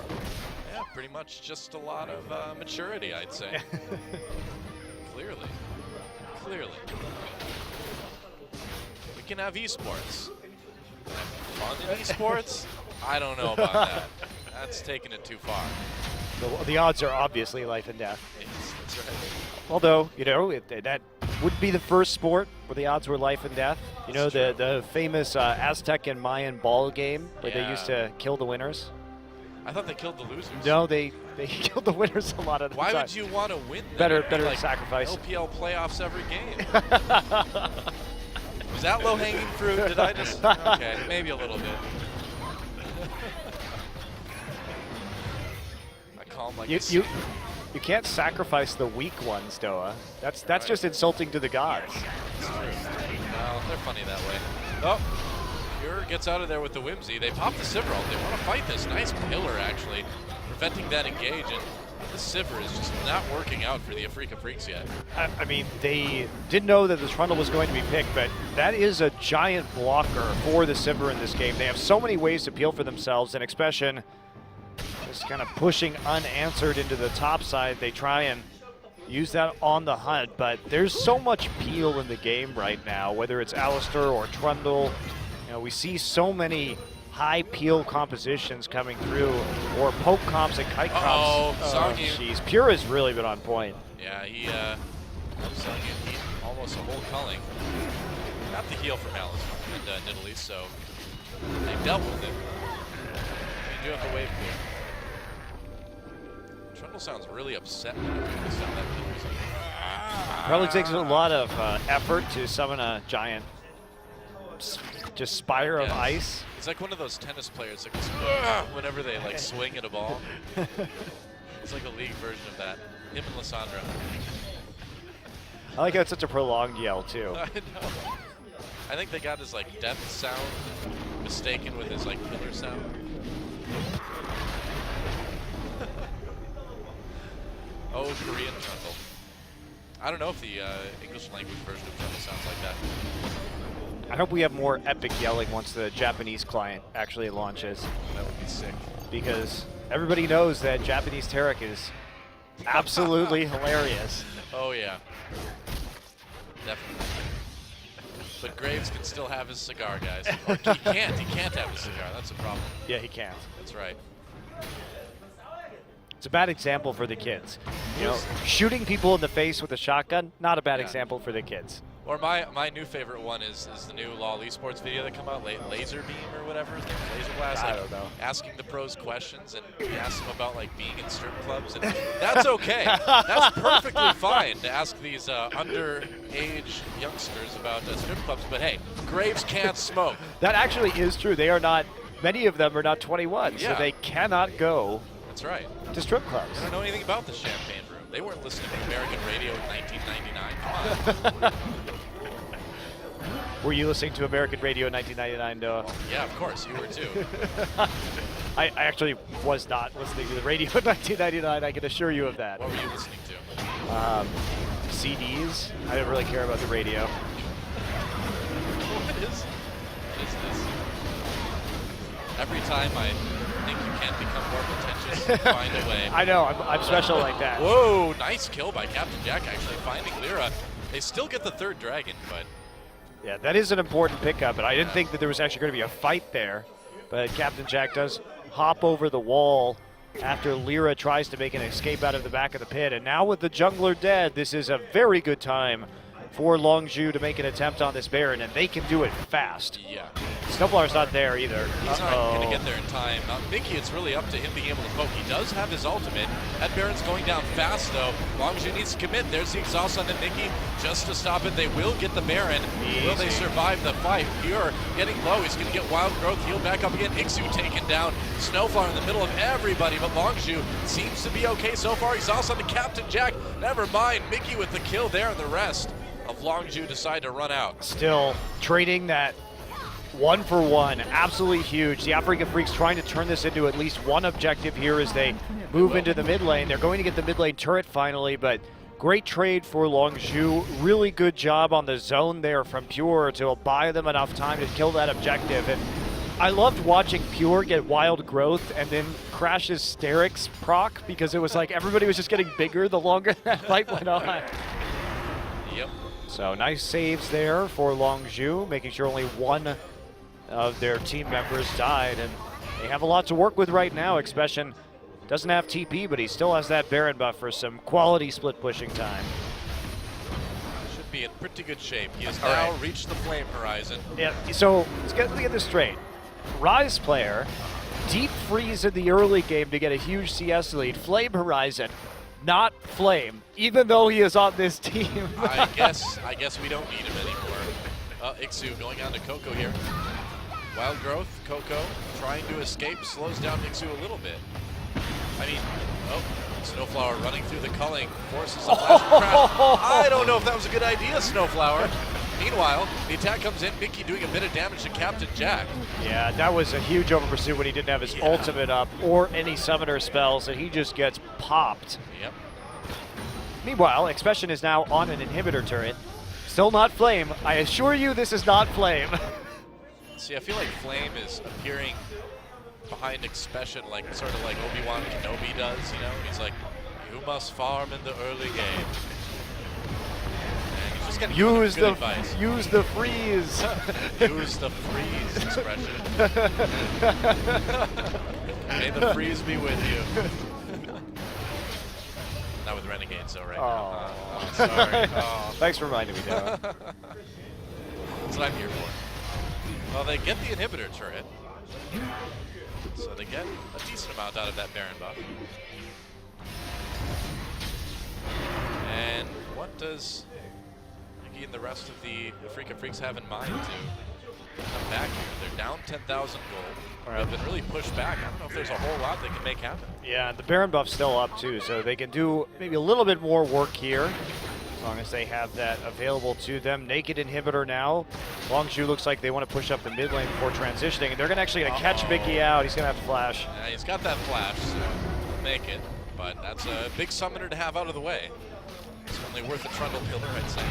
pretty much just a lot of maturity, I'd say. Clearly. We can have esports. Fun in esports? I don't know about that. That's taking it too far. The odds are obviously life and death. Yes, that's right. Although, you know, that would be the first sport where the odds were life and death. You know, the famous Aztec and Mayan ball game where they used to kill the winners. I thought they killed the losers. No, they killed the winners a lot of the time. Why would you want to win? Better like sacrifice. LPL playoffs every game. Was that low-hanging fruit? Did I just? Okay, maybe a little bit. I call them like you can't sacrifice the weak ones, Doa. That's right. Just insulting to the gods. Well, they're funny that way. Oh, Pure gets out of there with the Whimsy. They pop the Sivralt. They want to fight this. Nice pillar, actually, preventing that engage. And This Sivir is just not working out for the Afreeca Freecs yet. I mean, they didn't know that the Trundle was going to be picked, but that is a giant blocker for the Sivir in this game. They have so many ways to peel for themselves, and Expression just kind of pushing unanswered into the top side. They try and use that on the hunt, but there's so much peel in the game right now, whether it's Alistair or Trundle. You know, we see so many high peel compositions coming through, or poke comps and kite comps. Jeez, Pure has really been on point. Yeah, Songyun, he almost a whole culling. Got the heal from Alistair and Nidalee, so they dealt with it. They do have the wave clear. Trundle sounds really upset when he does that. Probably takes a lot of effort to summon a giant just spire of ice. It's like one of those tennis players that goes whenever they like swing at a ball. It's like a league version of that. Him and Lissandra. I like how it's such a prolonged yell too. I know. I think they got his like death sound mistaken with his like killer sound. Oh, Korean Trundle. I don't know if the English language version of Trundle sounds like that. I hope we have more epic yelling once the Japanese client actually launches. That would be sick. Because everybody knows that Japanese Terek is absolutely hilarious. Oh yeah. Definitely. But Graves can still have his cigar, guys. Or he can't have his cigar. That's a problem. Yeah, he can't. That's right. It's a bad example for the kids. You know, shooting people in the face with a shotgun, not a bad example for the kids. Or my new favorite one is the new LoL Esports video that come out, Laser Beam or whatever his name is, Laser Blast. I don't know. Asking the pros questions, and he asks them about like being in strip clubs, and that's okay. That's perfectly fine to ask these underage youngsters about strip clubs. But hey, Graves can't smoke. That actually is true. They are not. Many of them are not 21, Yeah. so they cannot go That's right. to strip clubs. They don't know anything about the Champagne Room. They weren't listening to American radio in 1999. Come on. Were you listening to American radio in 1999, Noah? Yeah, of course, you were too. I actually was not listening to the radio in 1999, I can assure you of that. What were you listening to? CDs. I didn't really care about the radio. What is this? Every time I think you can't become more pretentious, find a way. I know, I'm special like that. Whoa, nice kill by Captain Jack actually finding Lyra. They still get the third dragon, but... Yeah, that is an important pickup, and I didn't think that there was actually going to be a fight there. But Captain Jack does hop over the wall after Lyra tries to make an escape out of the back of the pit. And now with the jungler dead, this is a very good time for Longzhu to make an attempt on this Baron, and they can do it fast. Yeah. Snowflower's not there either. He's not going to get there in time. Mickey, it's really up to him being able to poke. He does have his ultimate. That Baron's going down fast, though. Longzhu needs to commit. There's the exhaust on the Mickey just to stop it. They will get the Baron. Easy. Will they survive the fight? Pure getting low. He's going to get Wild Growth healed back up again. Ixu taken down. Snowflower in the middle of everybody, but Longzhu seems to be okay so far. Exhaust on the Captain Jack. Never mind. Mickey with the kill there, and the rest of Longzhu decide to run out. Still trading that 1-for-1, absolutely huge. The Afreeca Freecs trying to turn this into at least one objective here as they move into the mid lane. They're going to get the mid lane turret finally, but great trade for Longzhu. Really good job on the zone there from Pure to buy them enough time to kill that objective. And I loved watching Pure get Wild Growth and then Crash's Sterix proc, because it was like everybody was just getting bigger the longer that fight went on. Yep. So nice saves there for Longzhu, making sure only one of their team members died, and they have a lot to work with right now. Expression doesn't have TP, but he still has that Baron buff for some quality split pushing time. Should be in pretty good shape. He has now reached the flame horizon. Yeah, so let's get this straight. Rise player, deep freeze in the early game to get a huge CS lead. Flame Horizon, not Flame, even though he is on this team. I guess we don't need him anymore. Ixu going on to Coco here. Wild Growth, Coco trying to escape, slows down Ixu a little bit. I mean, Snowflower running through the culling, forces a flash crash. I don't know if that was a good idea, Snowflower. Meanwhile, the attack comes in, Mickey doing a bit of damage to Captain Jack. Yeah, that was a huge over pursuit when he didn't have his ultimate up or any summoner spells, and he just gets popped. Yep. Meanwhile, Expression is now on an inhibitor turret. Still not Flame. I assure you this is not Flame. See, I feel like Flame is appearing behind Expression, like sort of like Obi-Wan Kenobi does, you know? He's like, you must farm in the early game. And he's just getting Use good the advice. use the freeze. Use the freeze Expression. May the freeze be with you. Not with Renegades though, right now. Oh, sorry. Oh. Thanks for reminding me, Darren. That's what I'm here for. Well, they get the inhibitor turret. So they get a decent amount out of that Baron buff. And what does Mickey and the rest of the Afreeca Freecs have in mind to come back here? They're down 10,000 gold. They've been really pushed back. I don't know if there's a whole lot they can make happen. Yeah, and the Baron buff's still up too, so they can do maybe a little bit more work here, as long as they have that available to them. Naked inhibitor now. Longzhu looks like they want to push up the mid lane before transitioning, and they're actually going to catch Mickey out. He's going to have to flash. Yeah, he's got that flash, so he'll make it. But that's a big summoner to have out of the way. It's only worth a Trundle pillar, I'd say.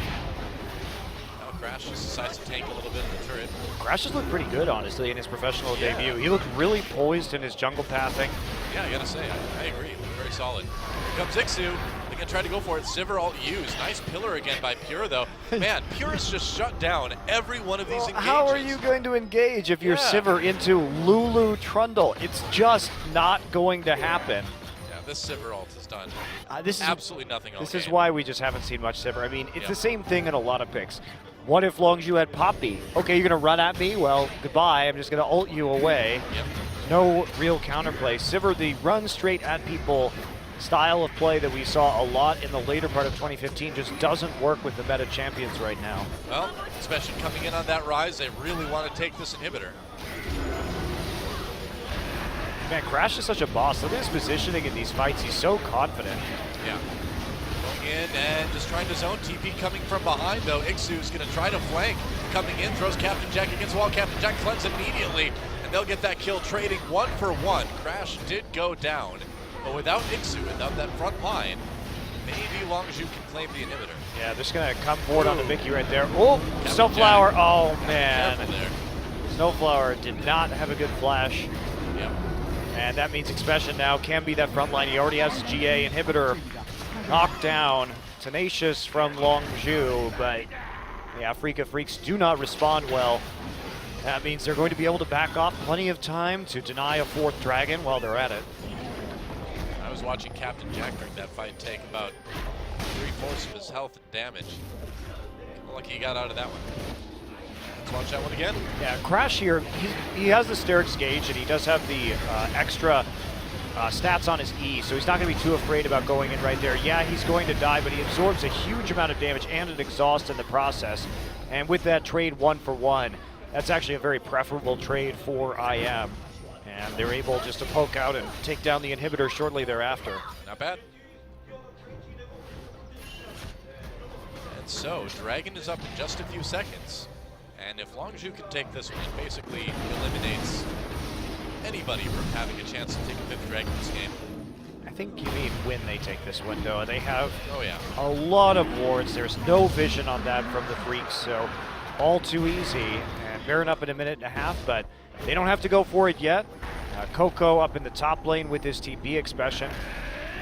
Now Crash just decides to tank a little bit of the turret. Crash has looked pretty good, honestly, in his professional Yeah. debut. He looked really poised in his jungle pathing. Yeah, I gotta say, I agree. Very solid. Here comes Ixu. They can try to go for it. Sivir alt used. Nice pillar again by Pure, though. Man, Pure has just shut down every one of these engagements. How are you going to engage if you're Sivir into Lulu Trundle? It's just not going to happen. Yeah, this Sivir alt has done This is absolutely nothing all This game. is why we just haven't seen much Sivir. I mean, it's the same thing in a lot of picks. What if Longzhu had Poppy? Okay, you're going to run at me? Well, goodbye. I'm just going to ult you away. Yep. No real counterplay. Sivir, the run straight at people style of play that we saw a lot in the later part of 2015 just doesn't work with the meta champions right now. Well, especially coming in on that rise, they really want to take this inhibitor. Man, Crash is such a boss. Look at his positioning in these fights. He's so confident. Yeah. Going in and just trying to zone. TP coming from behind, though. Ixu's going to try to flank. Coming in, throws Captain Jack against the wall. Captain Jack cleanses immediately, and they'll get that kill, trading 1 for 1. Crash did go down, but without Ixu, without that front line, maybe Longzhu can claim the inhibitor. Yeah, they're just going to come forward on the Mickey right there. Oh, Captain Snowflower. Jack. Oh, man. Careful there. Snowflower did not have a good flash. Yep. And that means Expression now can be that front line. He already has the GA inhibitor knocked down. Tenacious from Longzhu, but yeah, Afreeca Freecs do not respond well. That means they're going to be able to back off plenty of time to deny a 4th dragon while they're at it. I was watching Captain Jack during that fight take about 3/4 of his health and damage. Lucky he got out of that one. Let's watch that one again. Yeah, Crash here, he has the Sterix gauge and he does have the extra stats on his E, so he's not going to be too afraid about going in right there. Yeah, he's going to die, but he absorbs a huge amount of damage and an exhaust in the process. And with that trade 1 for 1, that's actually a very preferable trade for IM. And they're able just to poke out and take down the inhibitor shortly thereafter. Not bad. And so, Dragon is up in just a few seconds. And if Longzhu can take this one, it basically eliminates anybody from having a chance to take a 5th Dragon this game. I think you mean when they take this window. They have a lot of wards. There's no vision on that from the Freecs, so all too easy. And Baron up in a minute and a half, but they don't have to go for it yet. Coco up in the top lane with his TP Expression,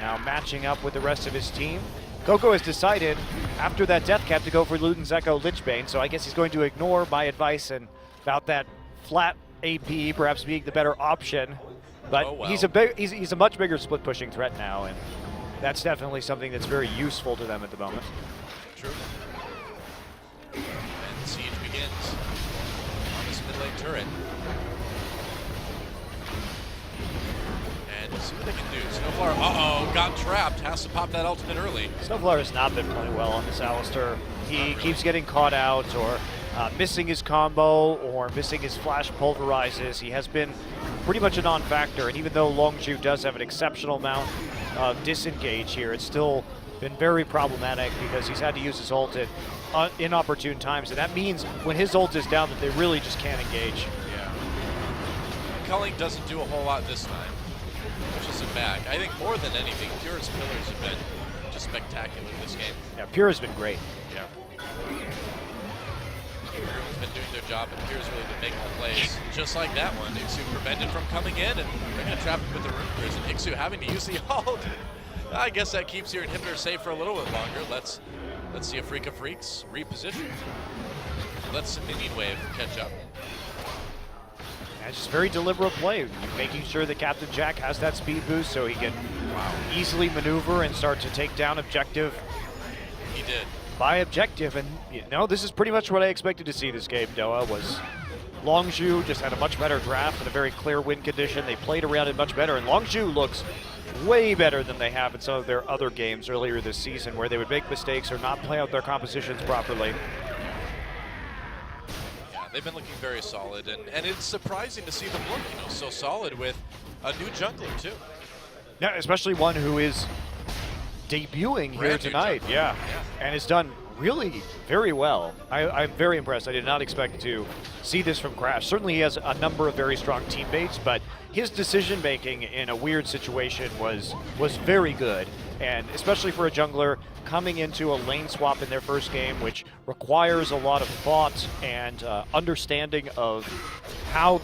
now matching up with the rest of his team. Coco has decided after that death cap to go for Luden's Echo Lichbane, so I guess he's going to ignore my advice and about that flat AP perhaps being the better option. But he's a much bigger split pushing threat now, and that's definitely something that's very useful to them at the moment. True. And the siege begins on this mid lane turret. And see what they can do. Snowflower, got trapped. Has to pop that ultimate early. Snowflower has not been playing well on this Alistar. He keeps getting caught out or missing his combo or missing his flash pulverizes. He has been pretty much a non-factor, and even though Longzhu does have an exceptional amount of disengage here, it's still been very problematic because he's had to use his ult at inopportune times, and that means when his ult is down that they really just can't engage. Yeah. Culling doesn't do a whole lot this time, which isn't bad. I think more than anything, Pure's pillars have been just spectacular this game. Yeah, Pure has been great. Yeah. Everyone's been doing their job, and Pure's really been making the plays. Just like that one, Ixu prevented from coming in, and they're going to trap him with the Rupers, and Ixu having to use the ult. I guess that keeps your inhibitor safe for a little bit longer. Let's see Afreeca Freecs reposition. Let's the minion wave catch up. And just very deliberate play, making sure that Captain Jack has that speed boost so he can easily maneuver and start to take down objective. He did. By objective, and you know, this is pretty much what I expected to see this game, Doa, was Longzhu just had a much better draft and a very clear win condition. They played around it much better, and Longzhu looks way better than they have in some of their other games earlier this season where they would make mistakes or not play out their compositions properly. Yeah, they've been looking very solid, and it's surprising to see them look, so solid with a new jungler too. Yeah, especially one who is debuting here tonight, yeah, and has done really very well. I'm very impressed. I did not expect to see this from Crash. Certainly he has a number of very strong teammates, but his decision making in a weird situation was very good, and especially for a jungler coming into a lane swap in their first game, which requires a lot of thought and understanding of how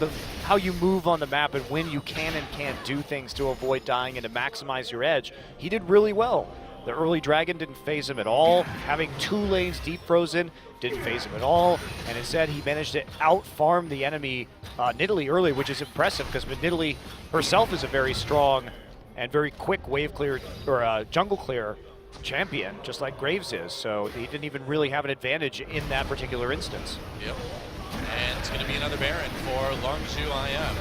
you move on the map and when you can and can't do things to avoid dying and to maximize your edge. He did really well. The early dragon didn't phase him at all. Having 2 lanes deep frozen didn't phase him at all. And instead, he managed to out-farm the enemy Nidalee early, which is impressive because Nidalee herself is a very strong and very quick wave clear or jungle clear champion, just like Graves is. So he didn't even really have an advantage in that particular instance. Yep. And it's going to be another Baron for Longzhu IM.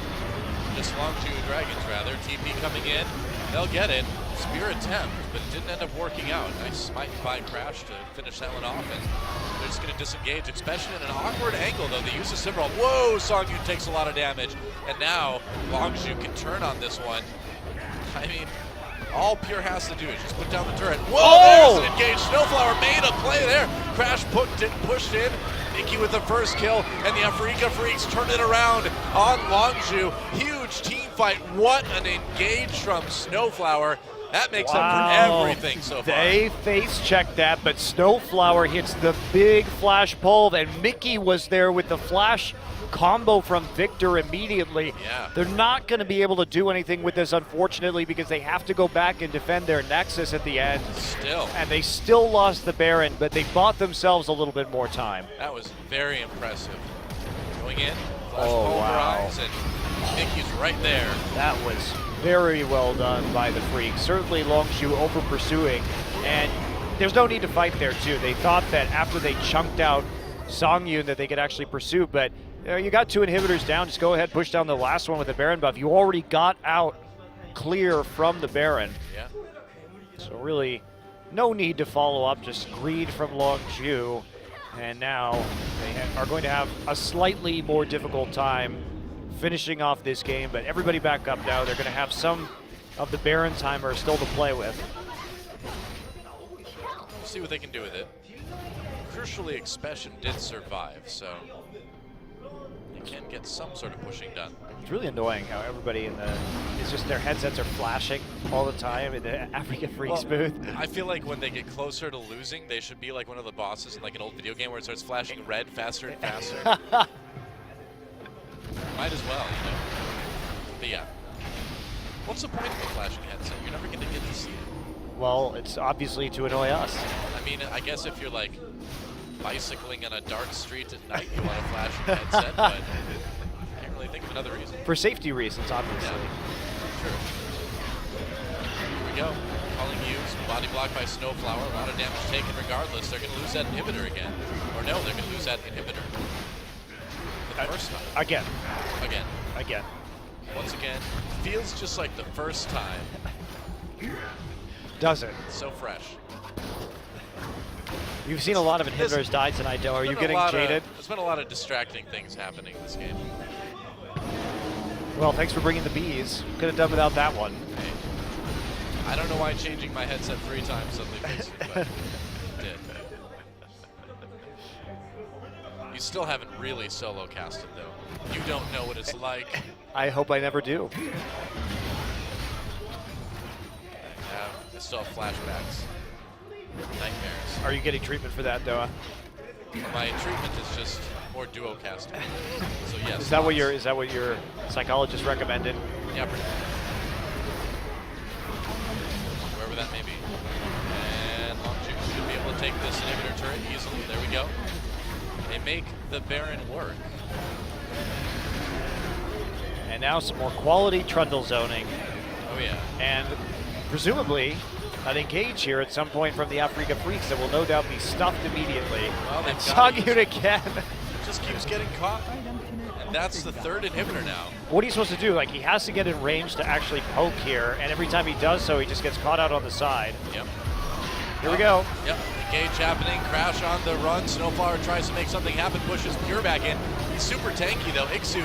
Just Longzhu Dragons, rather. TP coming in. They'll get it. Spear attempt, but it didn't end up working out. Nice smite by Crash to finish that one off, and they're just going to disengage, especially in an awkward angle, though. They use the Simral. Whoa, Songyun takes a lot of damage, and now Longzhu can turn on this one. I mean, all Pure has to do is just put down the turret. Whoa, there's an engaged. Snowflower made a play there. Crash pushed in. Nikki with the first kill, and the Afreeca Freecs turn it around on Longzhu. Huge team fight. What an engage from Snowflower. That makes up for everything so far. They face checked that, but Snowflower hits the big flash pull, and Mickey was there with the flash combo from Victor immediately. Yeah. They're not going to be able to do anything with this, unfortunately, because they have to go back and defend their Nexus at the end. Still. And they still lost the Baron, but they bought themselves a little bit more time. That was very impressive. Going in, flash pulverize, and Mickey's right there. That was very well done by the Freecs. Certainly Longzhu over pursuing, and there's no need to fight there too. They thought that after they chunked out Songyun that they could actually pursue, but you got 2 inhibitors down, just go ahead, push down the last one with the Baron buff. You already got out clear from the Baron. Yeah. So really, no need to follow up, just greed from Longzhu. And now they are going to have a slightly more difficult time finishing off this game, but everybody back up now. They're going to have some of the Baron timer still to play with. We'll see what they can do with it. Crucially, Expression did survive, so they can get some sort of pushing done. It's really annoying how everybody it's just their headsets are flashing all the time in the Afreeca Freecs booth. I feel like when they get closer to losing, they should be like one of the bosses in like an old video game where it starts flashing red faster and faster. Might as well, But yeah. What's the point of a flashing headset? You're never going to get to see it. Well, it's obviously to annoy us. I mean, I guess if you're like bicycling on a dark street at night, you want a flashing headset, but I can't really think of another reason. For safety reasons, obviously. Yeah. True. Here we go. Calling used, body blocked by Snowflower. A lot of damage taken regardless. They're going to lose that inhibitor again. Or no, they're going to lose that inhibitor. For the first time. Again. Once again, feels just like the first time. Does it? So fresh. You've seen a lot of inhibitors die tonight, Joe. Are you getting jaded? There's been a lot of distracting things happening in this game. Well, thanks for bringing the bees. Could have done without that one. I don't know why changing my headset 3 times suddenly fixed it, but it did. You still haven't really solo casted though. You don't know what it's like. I hope I never do. I still have flashbacks. Nightmares. Are you getting treatment for that, though? My treatment is just more duo casting. So yes. Is that what your psychologist recommended? Yeah. Wherever that may be. And Longzhu should be able to take this inhibitor turret easily. There we go. They make the Baron work. And now some more quality trundle zoning. Oh yeah. And presumably an engage here at some point from the Afreeca Freecs that will no doubt be stuffed immediately. Well, and Songyun again. Just keeps getting caught. And that's the 3rd inhibitor now. What are you supposed to do? Like, he has to get in range to actually poke here, and every time he does so, he just gets caught out on the side. Yep. Here we go. Yep, engage happening, crash on the run. Snowflower tries to make something happen, pushes Pure back in. He's super tanky though. Ixu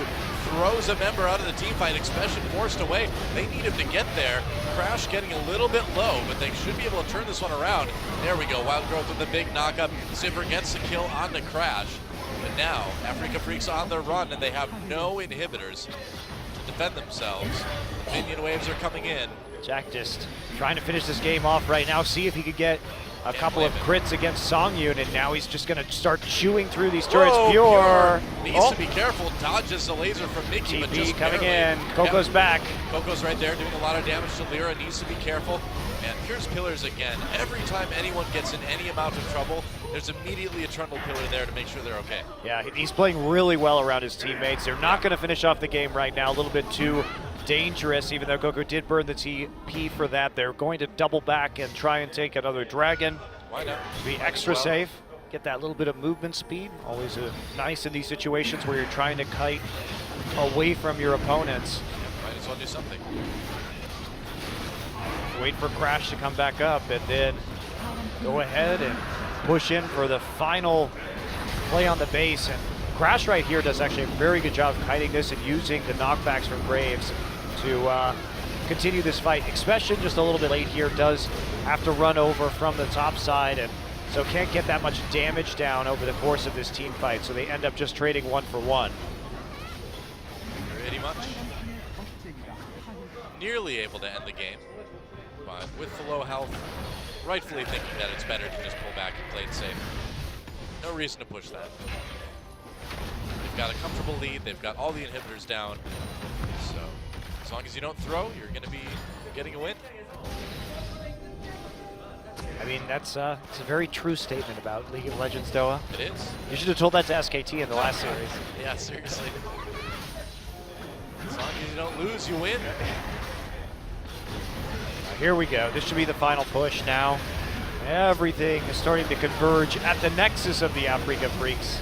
throws a member out of the team fight, Expression forced away. They need him to get there. Crash getting a little bit low, but they should be able to turn this one around. There we go, Wild Growth with the big knockup. Zipper gets the kill on the Crash. But now, Afreeca Freecs on the run, and they have no inhibitors to defend themselves. Minion waves are coming in. Jack just trying to finish this game off right now, see if he could get a couple of crits against Songyun, and now he's just going to start chewing through these turrets. Whoa, Pure needs to be careful, dodges the laser from Mickey, but just coming barely. in. Coco's back. Coco's right there doing a lot of damage to Lyra, needs to be careful. And Pure's pillars again. Every time anyone gets in any amount of trouble, there's immediately a trundle pillar there to make sure they're okay. Yeah, he's playing really well around his teammates. They're not going to finish off the game right now, a little bit too dangerous, even though Coco did burn the TP for that. They're going to double back and try and take another dragon. Why not? Be extra safe. Get that little bit of movement speed. Always nice in these situations where you're trying to kite away from your opponents. Might as well do something. Wait for Crash to come back up and then go ahead and push in for the final play on the base. And Crash right here does actually a very good job of kiting this and using the knockbacks from Graves to continue this fight. Expression just a little bit late here, does have to run over from the top side, and so can't get that much damage down over the course of this team fight, so they end up just trading 1-for-1. Pretty much. Nearly able to end the game, but with the low health, rightfully thinking that it's better to just pull back and play it safe. No reason to push that. They've got a comfortable lead, they've got all the inhibitors down, so as long as you don't throw, you're going to be getting a win. I mean, it's a very true statement about League of Legends, Doa. It is. You should have told that to SKT in the last series. Yeah, seriously. As long as you don't lose, you win. Here we go. This should be the final push now. Everything is starting to converge at the nexus of the Afreeca Freecs.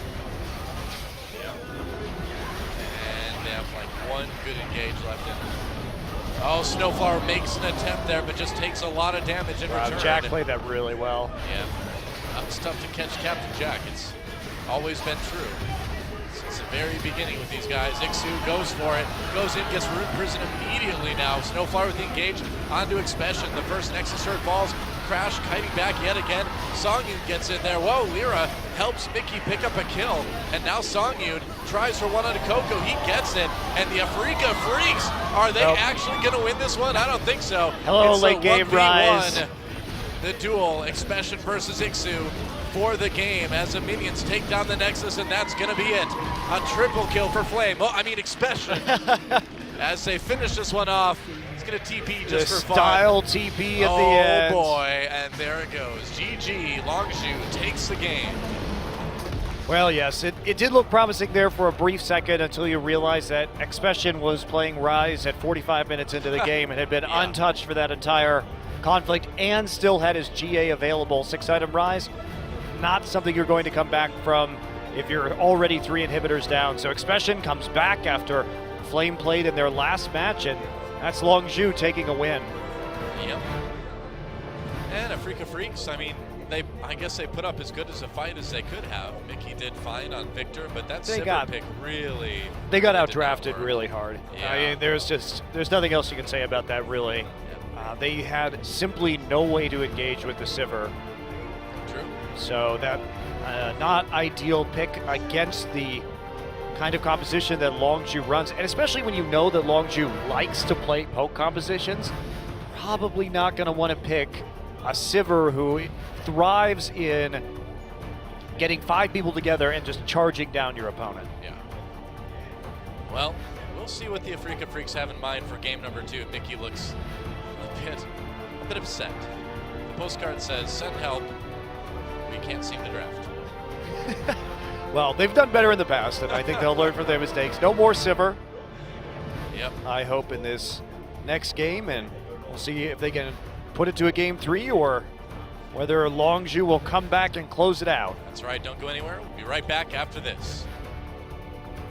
And they have like one good engage left in them. Oh, Snowflower makes an attempt there, but just takes a lot of damage in return. Jack played that really well. Yeah, it's tough to catch Captain Jack. It's always been true. Since the very beginning with these guys. Ixu goes for it, goes in, gets Rune Prison immediately now. Snowflower with the engage onto Expression. The first Nexus Herd falls. Crash kiting back yet again. Songyun gets in there. Whoa, Lyra helps Mickey pick up a kill. And now Songyun tries for one onto Coco. He gets it. And the Afreeca Freecs, are they actually going to win this one? I don't think so. Hello, it's late game Rise. The duel, Expression versus Ixu for the game as the minions take down the Nexus, and that's going to be it. A triple kill for Flame. Well, I mean Expression. As they finish this one off, he's going to TP just for fun. Style TP at the end. Oh boy, and there it goes. GG, Longzhu takes the game. Well, yes, it did look promising there for a brief second until you realize that Expression was playing Rise at 45 minutes into the game and had been untouched for that entire conflict and still had his GA available. 6-item Rise, not something you're going to come back from if you're already 3 inhibitors down. So Expression comes back after Flame played in their last match, and that's Longzhu taking a win. Yep. And Afreeca Freecs, I mean, I guess they put up as good as a fight as they could have. Mickey did fine on Victor, but that Sivir pick really... They got outdrafted really hard. Yeah. I mean, there's nothing else you can say about that, really. They had simply no way to engage with the Sivir. True. So that not ideal pick against the kind of composition that Longzhu runs, and especially when you know that Longzhu likes to play poke compositions, probably not going to want to pick a Sivir who thrives in getting 5 people together and just charging down your opponent. Yeah. Well, we'll see what the Afreeca Freecs have in mind for game number 2. Mickey looks a bit upset. The postcard says, "Send help. We can't seem to draft." Well, they've done better in the past, and I think they'll learn from their mistakes. No more Sivir, Yep. I hope, in this next game, and we'll see if they can put it to a game 3 or whether Longzhu will come back and close it out. That's right. Don't go anywhere. We'll be right back after this.